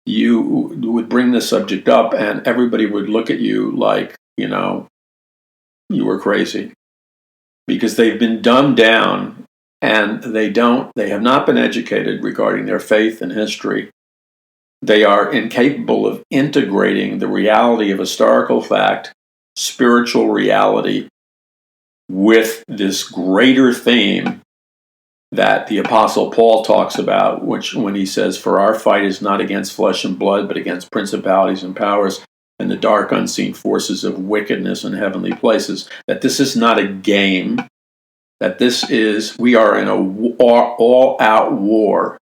you would bring this subject up and everybody would look at you like, you were crazy. Because they've been dumbed down and they have not been educated regarding their faith and history. They are incapable of integrating the reality of historical fact, spiritual reality, with this greater theme that the Apostle Paul talks about, which when he says, "For our fight is not against flesh and blood, but against principalities and powers and the dark unseen forces of wickedness in heavenly places," that this is not a game, that we are in a all-out war,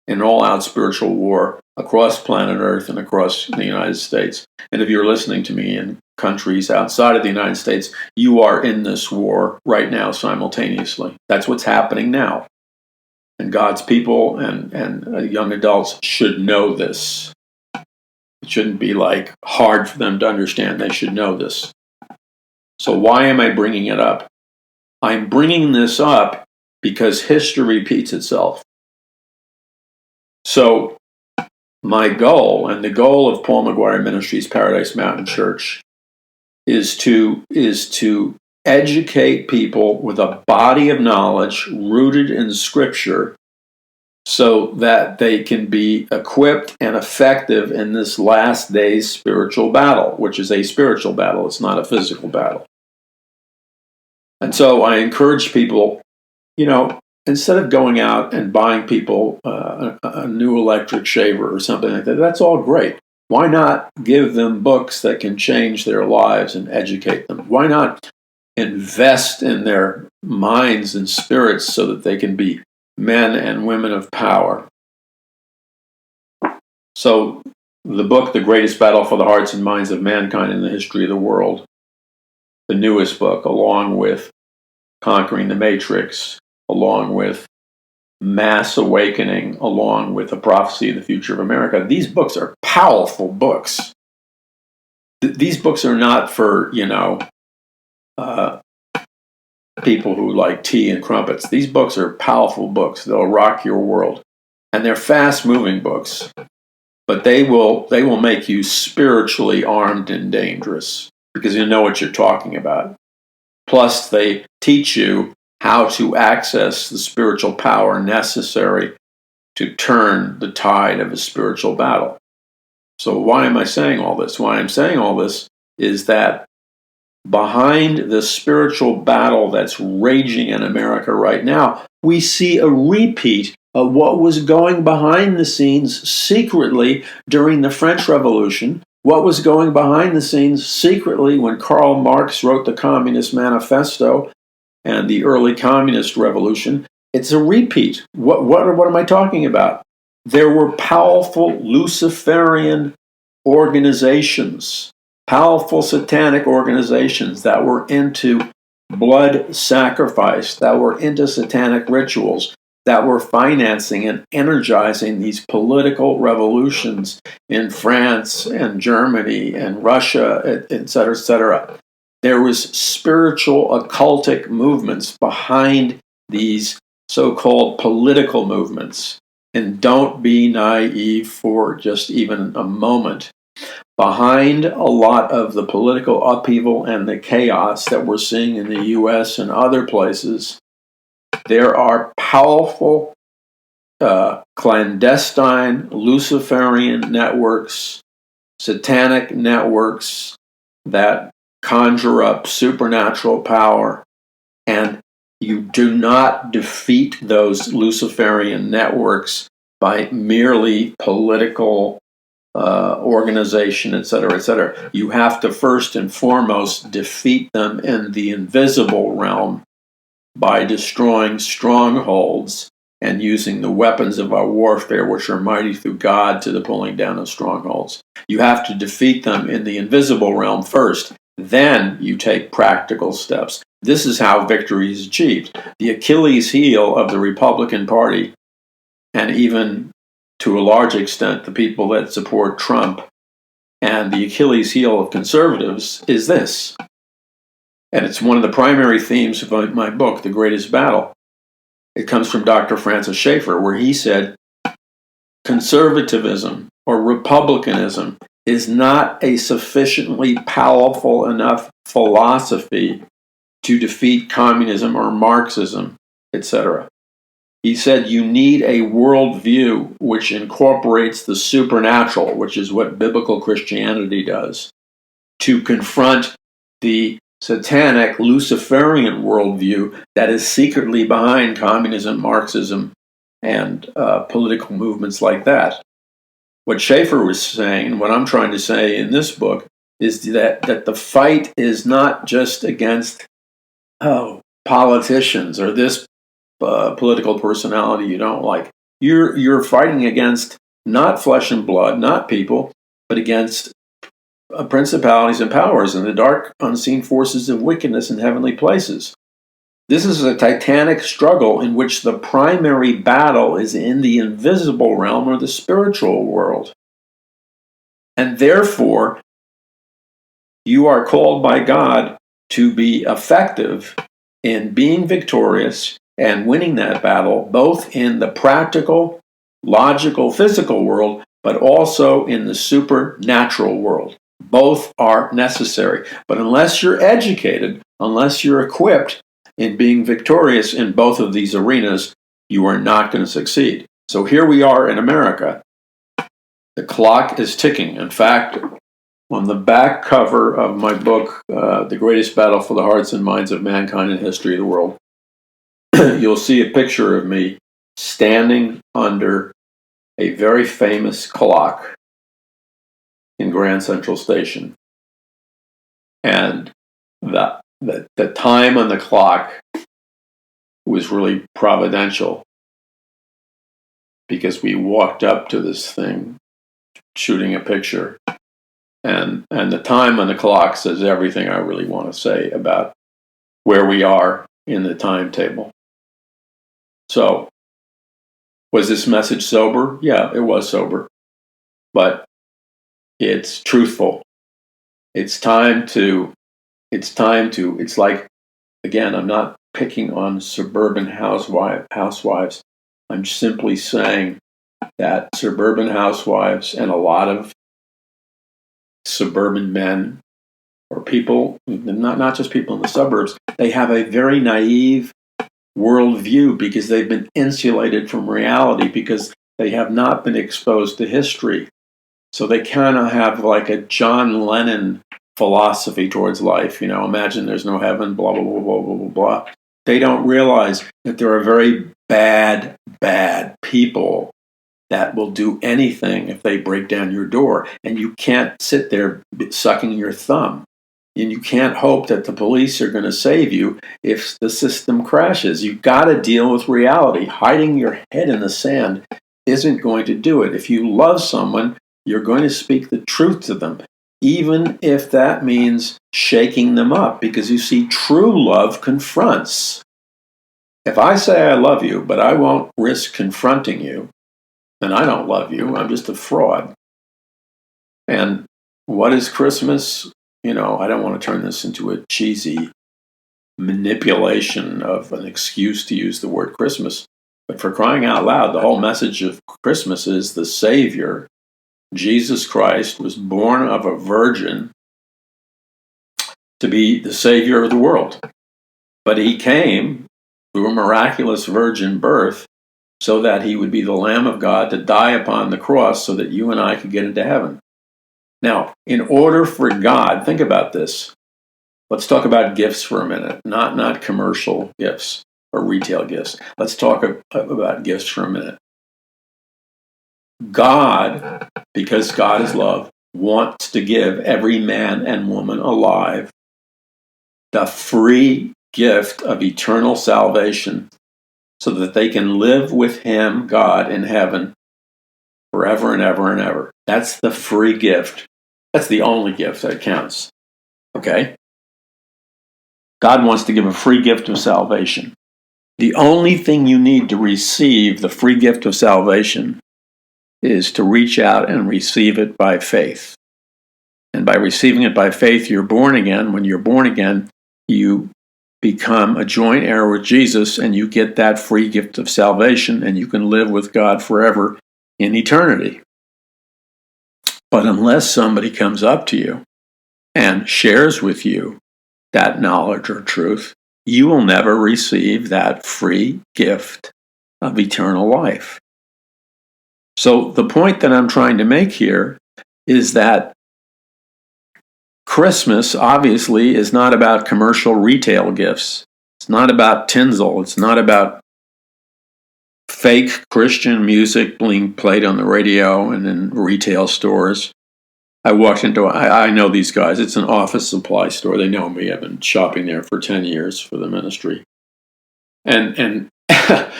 an all-out spiritual war across planet Earth and across the United States. And if you're listening to me in countries outside of the United States, you are in this war right now simultaneously. That's what's happening now. And God's people and young adults should know this. It shouldn't be hard for them to understand. They should know this. So why am I bringing it up? I'm bringing this up because history repeats itself. So my goal, and the goal of Paul McGuire Ministries Paradise Mountain Church, is to educate people with a body of knowledge rooted in Scripture so that they can be equipped and effective in this last day's spiritual battle, which is a spiritual battle. It's not a physical battle. And so I encourage people, instead of going out and buying people a new electric shaver or something like that, that's all great. Why not give them books that can change their lives and educate them? Why not invest in their minds and spirits so that they can be men and women of power? So the book, The Greatest Battle for the Hearts and Minds of Mankind in the History of the World, the newest book, along with Conquering the Matrix, along with Mass Awakening, along with A Prophecy of the Future of America. These books are powerful books. These books are not for, people who like tea and crumpets. These books are powerful books. They'll rock your world. And they're fast-moving books. But they will make you spiritually armed and dangerous because you know what you're talking about. Plus, they teach you how to access the spiritual power necessary to turn the tide of a spiritual battle. So why am I saying all this? Why I'm saying all this is that behind the spiritual battle that's raging in America right now, we see a repeat of what was going behind the scenes secretly during the French Revolution, what was going behind the scenes secretly when Karl Marx wrote the Communist Manifesto and the early Communist Revolution. It's a repeat. What am I talking about? There were powerful Luciferian organizations, powerful satanic organizations that were into blood sacrifice, that were into satanic rituals, that were financing and energizing these political revolutions in France and Germany and Russia, et cetera, et cetera. There was spiritual occultic movements behind these so-called political movements. And don't be naive for just even a moment. Behind a lot of the political upheaval and the chaos that we're seeing in the U.S. and other places, there are powerful clandestine Luciferian networks, satanic networks that conjure up supernatural power, and you do not defeat those Luciferian networks by merely political organization, et cetera, et cetera. You have to first and foremost defeat them in the invisible realm by destroying strongholds and using the weapons of our warfare, which are mighty through God to the pulling down of strongholds. You have to defeat them in the invisible realm first. Then you take practical steps. This is how victory is achieved. The Achilles heel of the Republican Party, and even to a large extent the people that support Trump, and the Achilles heel of conservatives is this. And it's one of the primary themes of my book, The Greatest Battle. It comes from Dr. Francis Schaeffer, where he said, conservatism or republicanism is not a sufficiently powerful enough philosophy to defeat communism or Marxism, etc. He said you need a worldview which incorporates the supernatural, which is what biblical Christianity does, to confront the satanic Luciferian worldview that is secretly behind communism, Marxism, and political movements like that. What Schaeffer was saying, what I'm trying to say in this book, is that the fight is not just against politicians or this political personality you don't like. You're fighting against not flesh and blood, not people, but against principalities and powers and the dark unseen forces of wickedness in heavenly places. This is a titanic struggle in which the primary battle is in the invisible realm or the spiritual world. And therefore, you are called by God to be effective in being victorious and winning that battle, both in the practical, logical, physical world, but also in the supernatural world. Both are necessary. But unless you're educated, unless you're equipped in being victorious in both of these arenas, you are not going to succeed. So here we are in America. The clock is ticking. In fact, on the back cover of my book, The Greatest Battle for the Hearts and Minds of Mankind in History of the World, you'll see a picture of me standing under a very famous clock in Grand Central Station. And the time on the clock was really providential, because we walked up to this thing shooting a picture, and the time on the clock says everything I really want to say about where we are in the timetable. So, was this message sober? Yeah, it was sober, but it's truthful. It's like, again, I'm not picking on suburban housewives. I'm simply saying that suburban housewives and a lot of suburban men, or people, not just people in the suburbs, they have a very naive worldview because they've been insulated from reality, because They have not been exposed to history. So they kind of have like a John Lennon philosophy towards life. Imagine there's no heaven, blah, blah, blah, blah, blah, blah, blah. They don't realize that there are very bad, bad people that will do anything if they break down your door. And you can't sit there sucking your thumb. And you can't hope that the police are going to save you if the system crashes. You've got to deal with reality. Hiding your head in the sand isn't going to do it. If you love someone, you're going to speak the truth to them, even if that means shaking them up, because you see, true love confronts. If I say I love you, but I won't risk confronting you, then I don't love you. I'm just a fraud. And what is Christmas? I don't want to turn this into a cheesy manipulation of an excuse to use the word Christmas. But for crying out loud, the whole message of Christmas is the Savior, Jesus Christ, was born of a virgin to be the Savior of the world. But he came through a miraculous virgin birth so that he would be the Lamb of God to die upon the cross so that you and I could get into heaven. Now, in order for God, think about this. Let's talk about gifts for a minute, not commercial gifts or retail gifts. Let's talk about gifts for a minute. God, because God is love, wants to give every man and woman alive the free gift of eternal salvation so that they can live with him, God, in heaven forever and ever and ever. That's the free gift. That's the only gift that counts. Okay? God wants to give a free gift of salvation. The only thing you need to receive the free gift of salvation is to reach out and receive it by faith. And by receiving it by faith, you're born again. When you're born again, you become a joint heir with Jesus, and you get that free gift of salvation, and you can live with God forever in eternity. But unless somebody comes up to you and shares with you that knowledge or truth, you will never receive that free gift of eternal life. So the point that I'm trying to make here is that Christmas, obviously, is not about commercial retail gifts. It's not about tinsel. It's not about fake Christian music being played on the radio and in retail stores. I walked into, I know these guys. It's an office supply store. They know me. I've been shopping there for 10 years for the ministry. And they had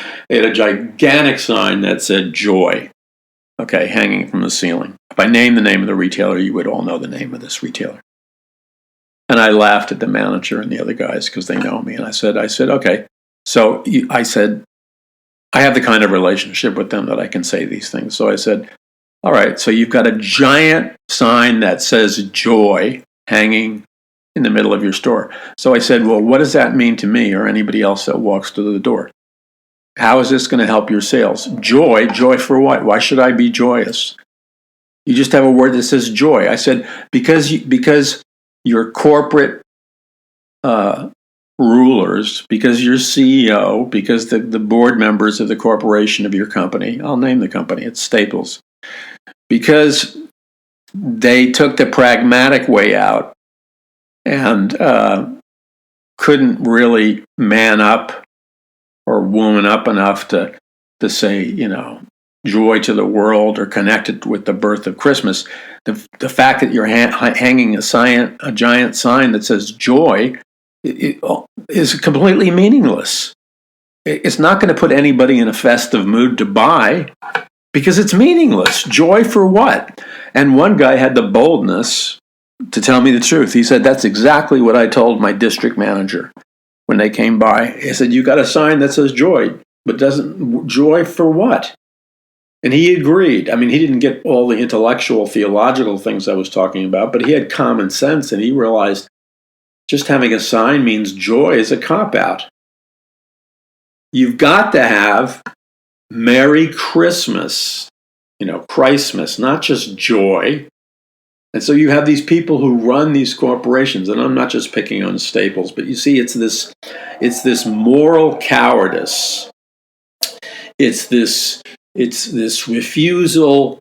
a gigantic sign that said joy, okay, hanging from the ceiling. If I name the name of the retailer, you would all know the name of this retailer. And I laughed at the manager and the other guys because they know me. And I said, okay. So I said, I have the kind of relationship with them that I can say these things. So I said, all right, so you've got a giant sign that says joy hanging in the middle of your store. So I said, well, what does that mean to me or anybody else that walks through the door? How is this going to help your sales? Joy for what? Why should I be joyous? You just have a word that says joy. I said, because your corporate rulers, because your CEO, because the board members of the corporation of your company, I'll name the company, it's Staples, because they took the pragmatic way out and couldn't really man up or woman up enough to say, joy to the world or connect it with the birth of Christmas. The fact that you're hanging a giant sign that says joy is completely meaningless. It's not going to put anybody in a festive mood to buy because it's meaningless. Joy for what? And one guy had the boldness to tell me the truth. He said, that's exactly what I told my district manager when they came by. He said, you got a sign that says joy, but doesn't joy for what? And he agreed. I mean, he didn't get all the intellectual, theological things I was talking about, but he had common sense, and he realized just having a sign means joy is a cop-out. You've got to have Merry Christmas, Christmas, not just joy. And so you have these people who run these corporations, and I'm not just picking on Staples, but you see, it's this moral cowardice. It's this It's this refusal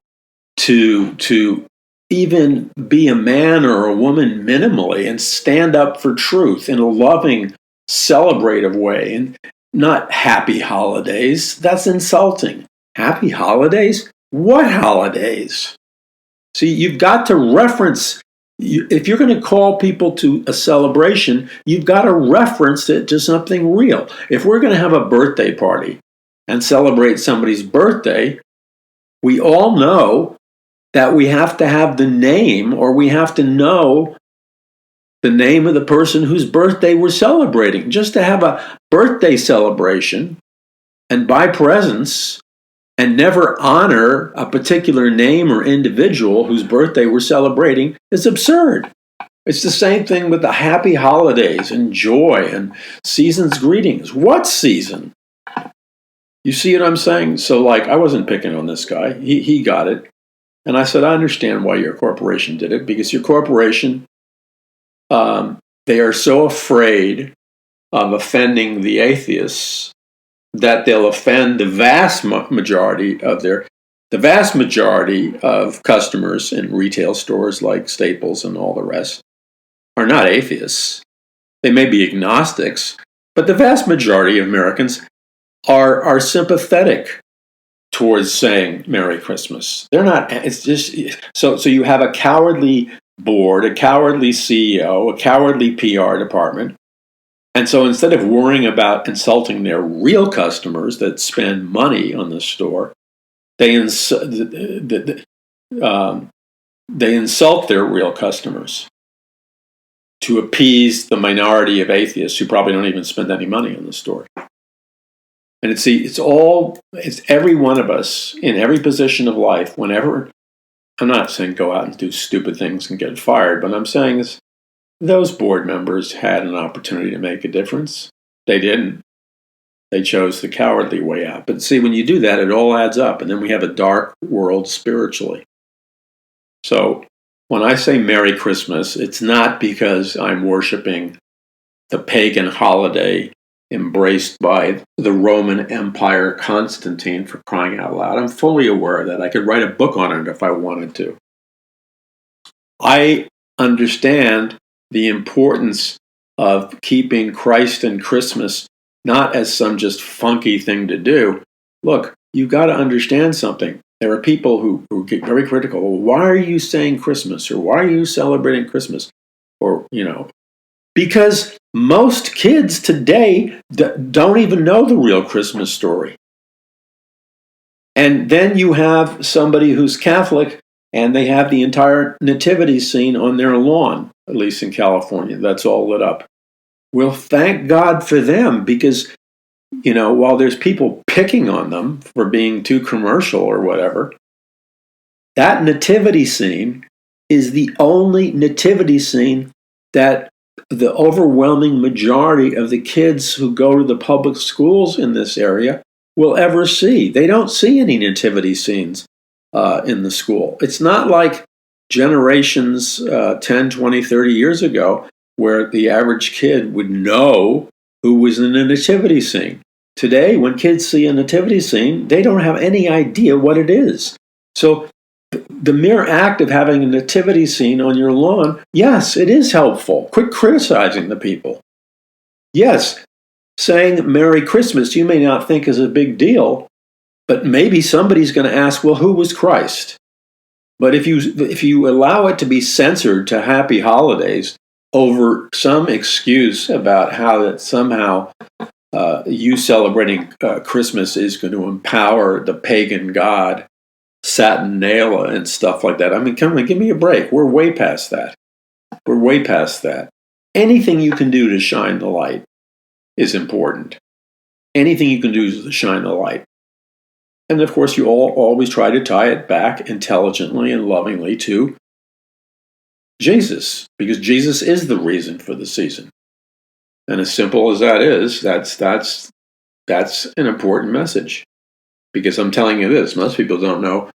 to even be a man or a woman minimally and stand up for truth in a loving, celebrative way, and not happy holidays. That's insulting. Happy holidays? What holidays? See, you've got to reference, if you're going to call people to a celebration, you've got to reference it to something real. If we're going to have a birthday party and celebrate somebody's birthday, we all know that we have to have the name, or we have to know the name of the person whose birthday we're celebrating. Just to have a birthday celebration and buy presents and never honor a particular name or individual whose birthday we're celebrating is absurd. It's the same thing with the happy holidays and joy and season's greetings. What season? You see what I'm saying? So, like, I wasn't picking on this guy. He got it. And I said, I understand why your corporation did it, because your corporation, they are so afraid of offending the atheists that they'll offend the vast majority of customers in retail stores like Staples and all the rest are not atheists. They may be agnostics, but the vast majority of Americans are sympathetic towards saying Merry Christmas. They're not. It's just so you have a cowardly board, a cowardly CEO, a cowardly PR department. And so instead of worrying about insulting their real customers that spend money on the store, they insult their real customers to appease the minority of atheists who probably don't even spend any money on the store. And it's every one of us in every position of life, whenever, I'm not saying go out and do stupid things and get fired, but I'm saying is those board members had an opportunity to make a difference. They didn't. They chose the cowardly way out. But see, when you do that, it all adds up, and then we have a dark world spiritually. So when I say Merry Christmas, it's not because I'm worshiping the pagan holiday embraced by the Roman Empire Constantine, for crying out loud. I'm fully aware of that. I could write a book on it if I wanted to. I understand the importance of keeping Christ and Christmas not as some just funky thing to do. Look, you've got to understand something. There are people who get very critical. Well, why are you saying Christmas? Or why are you celebrating Christmas? Or, because most kids today don't even know the real Christmas story. And then you have somebody who's Catholic and they have the entire nativity scene on their lawn, at least in California. That's all lit up. Well, thank God for them, because, while there's people picking on them for being too commercial or whatever, that nativity scene is the only nativity scene that the overwhelming majority of the kids who go to the public schools in this area will ever see. They don't see any nativity scenes in the school. It's not like generations 10, 20, 30 years ago where the average kid would know who was in a nativity scene. Today, when kids see a nativity scene, they don't have any idea what it is. So the mere act of having a nativity scene on your lawn, yes, it is helpful. Quit criticizing the people. Yes, saying Merry Christmas you may not think is a big deal, but maybe somebody's going to ask, well, who was Christ? But if you allow it to be censored to Happy Holidays over some excuse about how that somehow you celebrating Christmas is going to empower the pagan god Saturnalia and stuff like that. I mean, come on, give me a break. We're way past that. We're way past that. Anything you can do to shine the light is important. Anything you can do to shine the light. And of course, you always try to tie it back intelligently and lovingly to Jesus, because Jesus is the reason for the season. And as simple as that is, that's an important message. Because I'm telling you this, most people don't know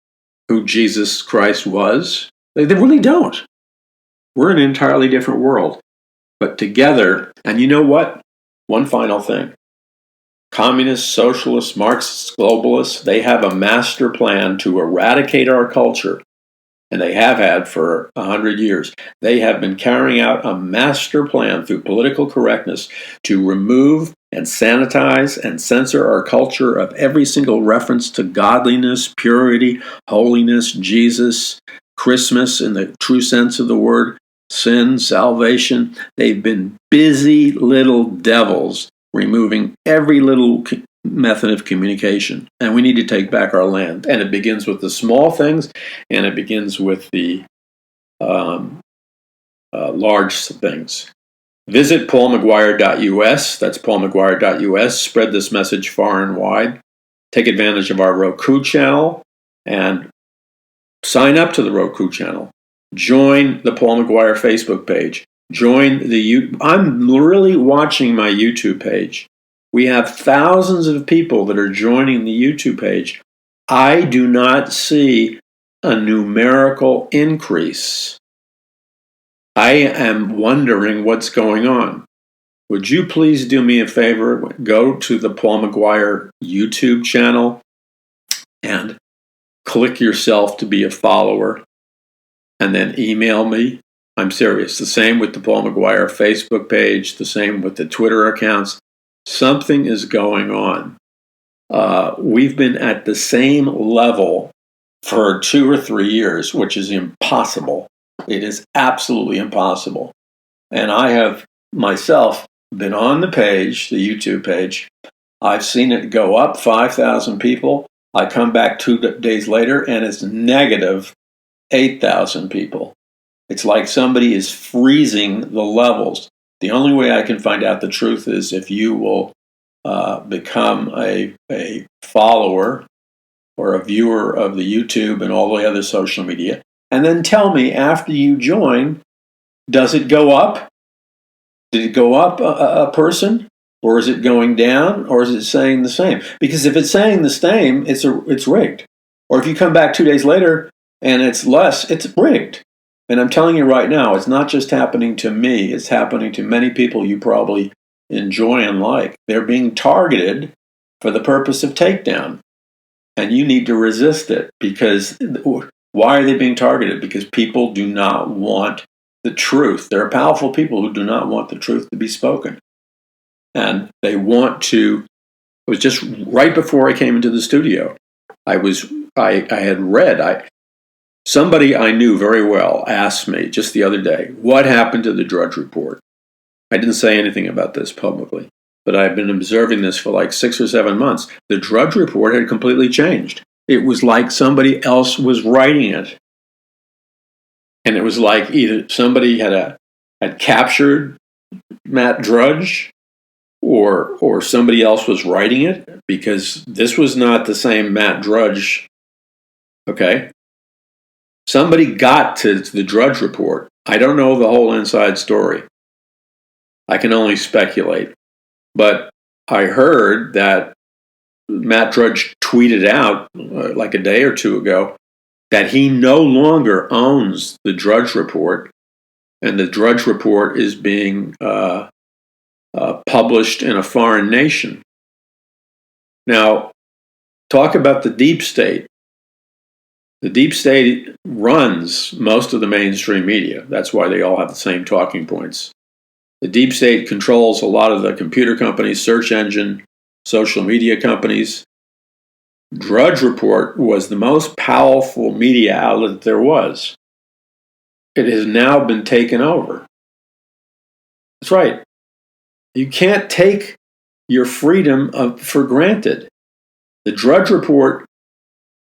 who Jesus Christ was. They really don't. We're in an entirely different world. But together, and you know what? One final thing. communists, socialists, Marxists, globalists, they have a master plan to eradicate our culture. And they have had for 100 years. They have been carrying out a master plan through political correctness to remove and sanitize and censor our culture of every single reference to godliness, purity, holiness, Jesus, Christmas in the true sense of the word, sin, salvation. They've been busy little devils removing every little method of communication. And we need to take back our land. And it begins with the small things, and it begins with the large things. Visit paulmcguire.us. That's paulmcguire.us. Spread this message far and wide. Take advantage of our Roku channel and sign up to the Roku channel. Join the Paul McGuire Facebook page. I'm really watching my YouTube page. We have thousands of people that are joining the YouTube page. I do not see a numerical increase. I am wondering what's going on. Would you please do me a favor? Go to the Paul McGuire YouTube channel and click yourself to be a follower, and then email me. I'm serious. The same with the Paul McGuire Facebook page, the same with the Twitter accounts. Something is going on. We've been at the same level for 2 or 3 years, which is impossible. It is absolutely impossible. And I have myself been on the page, the YouTube page. I've seen it go up 5,000 people. I come back 2 days later and it's negative 8,000 people. It's like somebody is freezing the levels. The only way I can find out the truth is if you will become a follower or a viewer of the YouTube and all the other social media, and then tell me after you join, does it go up? Did it go up a person? Or is it going down? Or is it saying the same? Because if it's saying the same, it's rigged. Or if you come back 2 days later and it's less, it's rigged. And I'm telling you right now, it's not just happening to me. It's happening to many people you probably enjoy and like. They're being targeted for the purpose of takedown. And you need to resist it. Because why are they being targeted? Because people do not want the truth. There are powerful people who do not want the truth to be spoken. And they want to. It was just right before I came into the studio. I had read. Somebody I knew very well asked me just the other day, what happened to the Drudge Report? I didn't say anything about this publicly, but I've been observing this for like 6 or 7 months. The Drudge Report had completely changed. It was like somebody else was writing it. And it was like either somebody had captured Matt Drudge or somebody else was writing it, because this was not the same Matt Drudge. Okay? Somebody got to the Drudge Report. I don't know the whole inside story. I can only speculate. But I heard that Matt Drudge tweeted out like a day or 2 ago that he no longer owns the Drudge Report, and the Drudge Report is being published in a foreign nation. Now, talk about the deep state. The deep state runs most of the mainstream media. That's why they all have the same talking points. The deep state controls a lot of the computer companies, search engine, social media companies. Drudge Report was the most powerful media outlet there was. It has now been taken over. That's right. You can't take your freedom for granted. The Drudge Report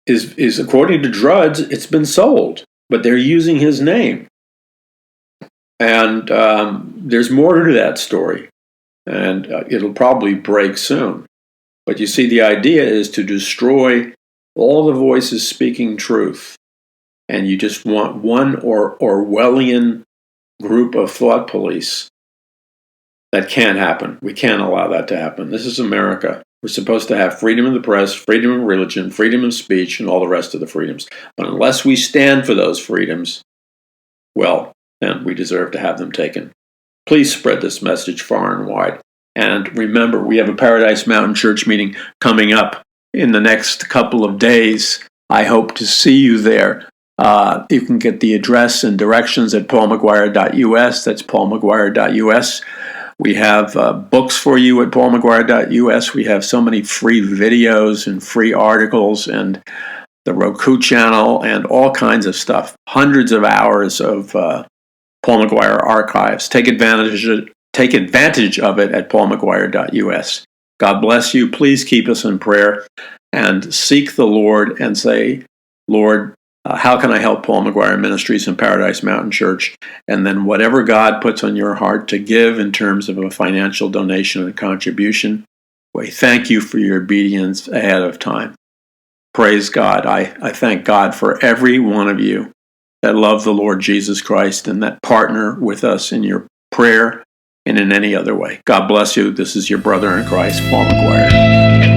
is according to Drudge, it's been sold, but they're using his name. And there's more to that story, and it'll probably break soon. But you see, the idea is to destroy all the voices speaking truth. And you just want one Orwellian group of thought police. That can't happen. We can't allow that to happen. This is America. We're supposed to have freedom of the press, freedom of religion, freedom of speech, and all the rest of the freedoms. But unless we stand for those freedoms, well, then we deserve to have them taken. Please spread this message far and wide. And remember, we have a Paradise Mountain Church meeting coming up in the next couple of days. I hope to see you there. You can get the address and directions at paulmcguire.us. That's paulmcguire.us. We have books for you at paulmcguire.us. We have so many free videos and free articles and the Roku Channel and all kinds of stuff. Hundreds of hours of Paul McGuire archives. Take advantage of it at paulmcguire.us. God bless you. Please keep us in prayer and seek the Lord and say, Lord, how can I help Paul McGuire Ministries and Paradise Mountain Church? And then whatever God puts on your heart to give in terms of a financial donation and contribution, we thank you for your obedience ahead of time. Praise God. I thank God for every one of you that love the Lord Jesus Christ and that partner with us in your prayer and in any other way. God bless you. This is your brother in Christ, Paul McGuire.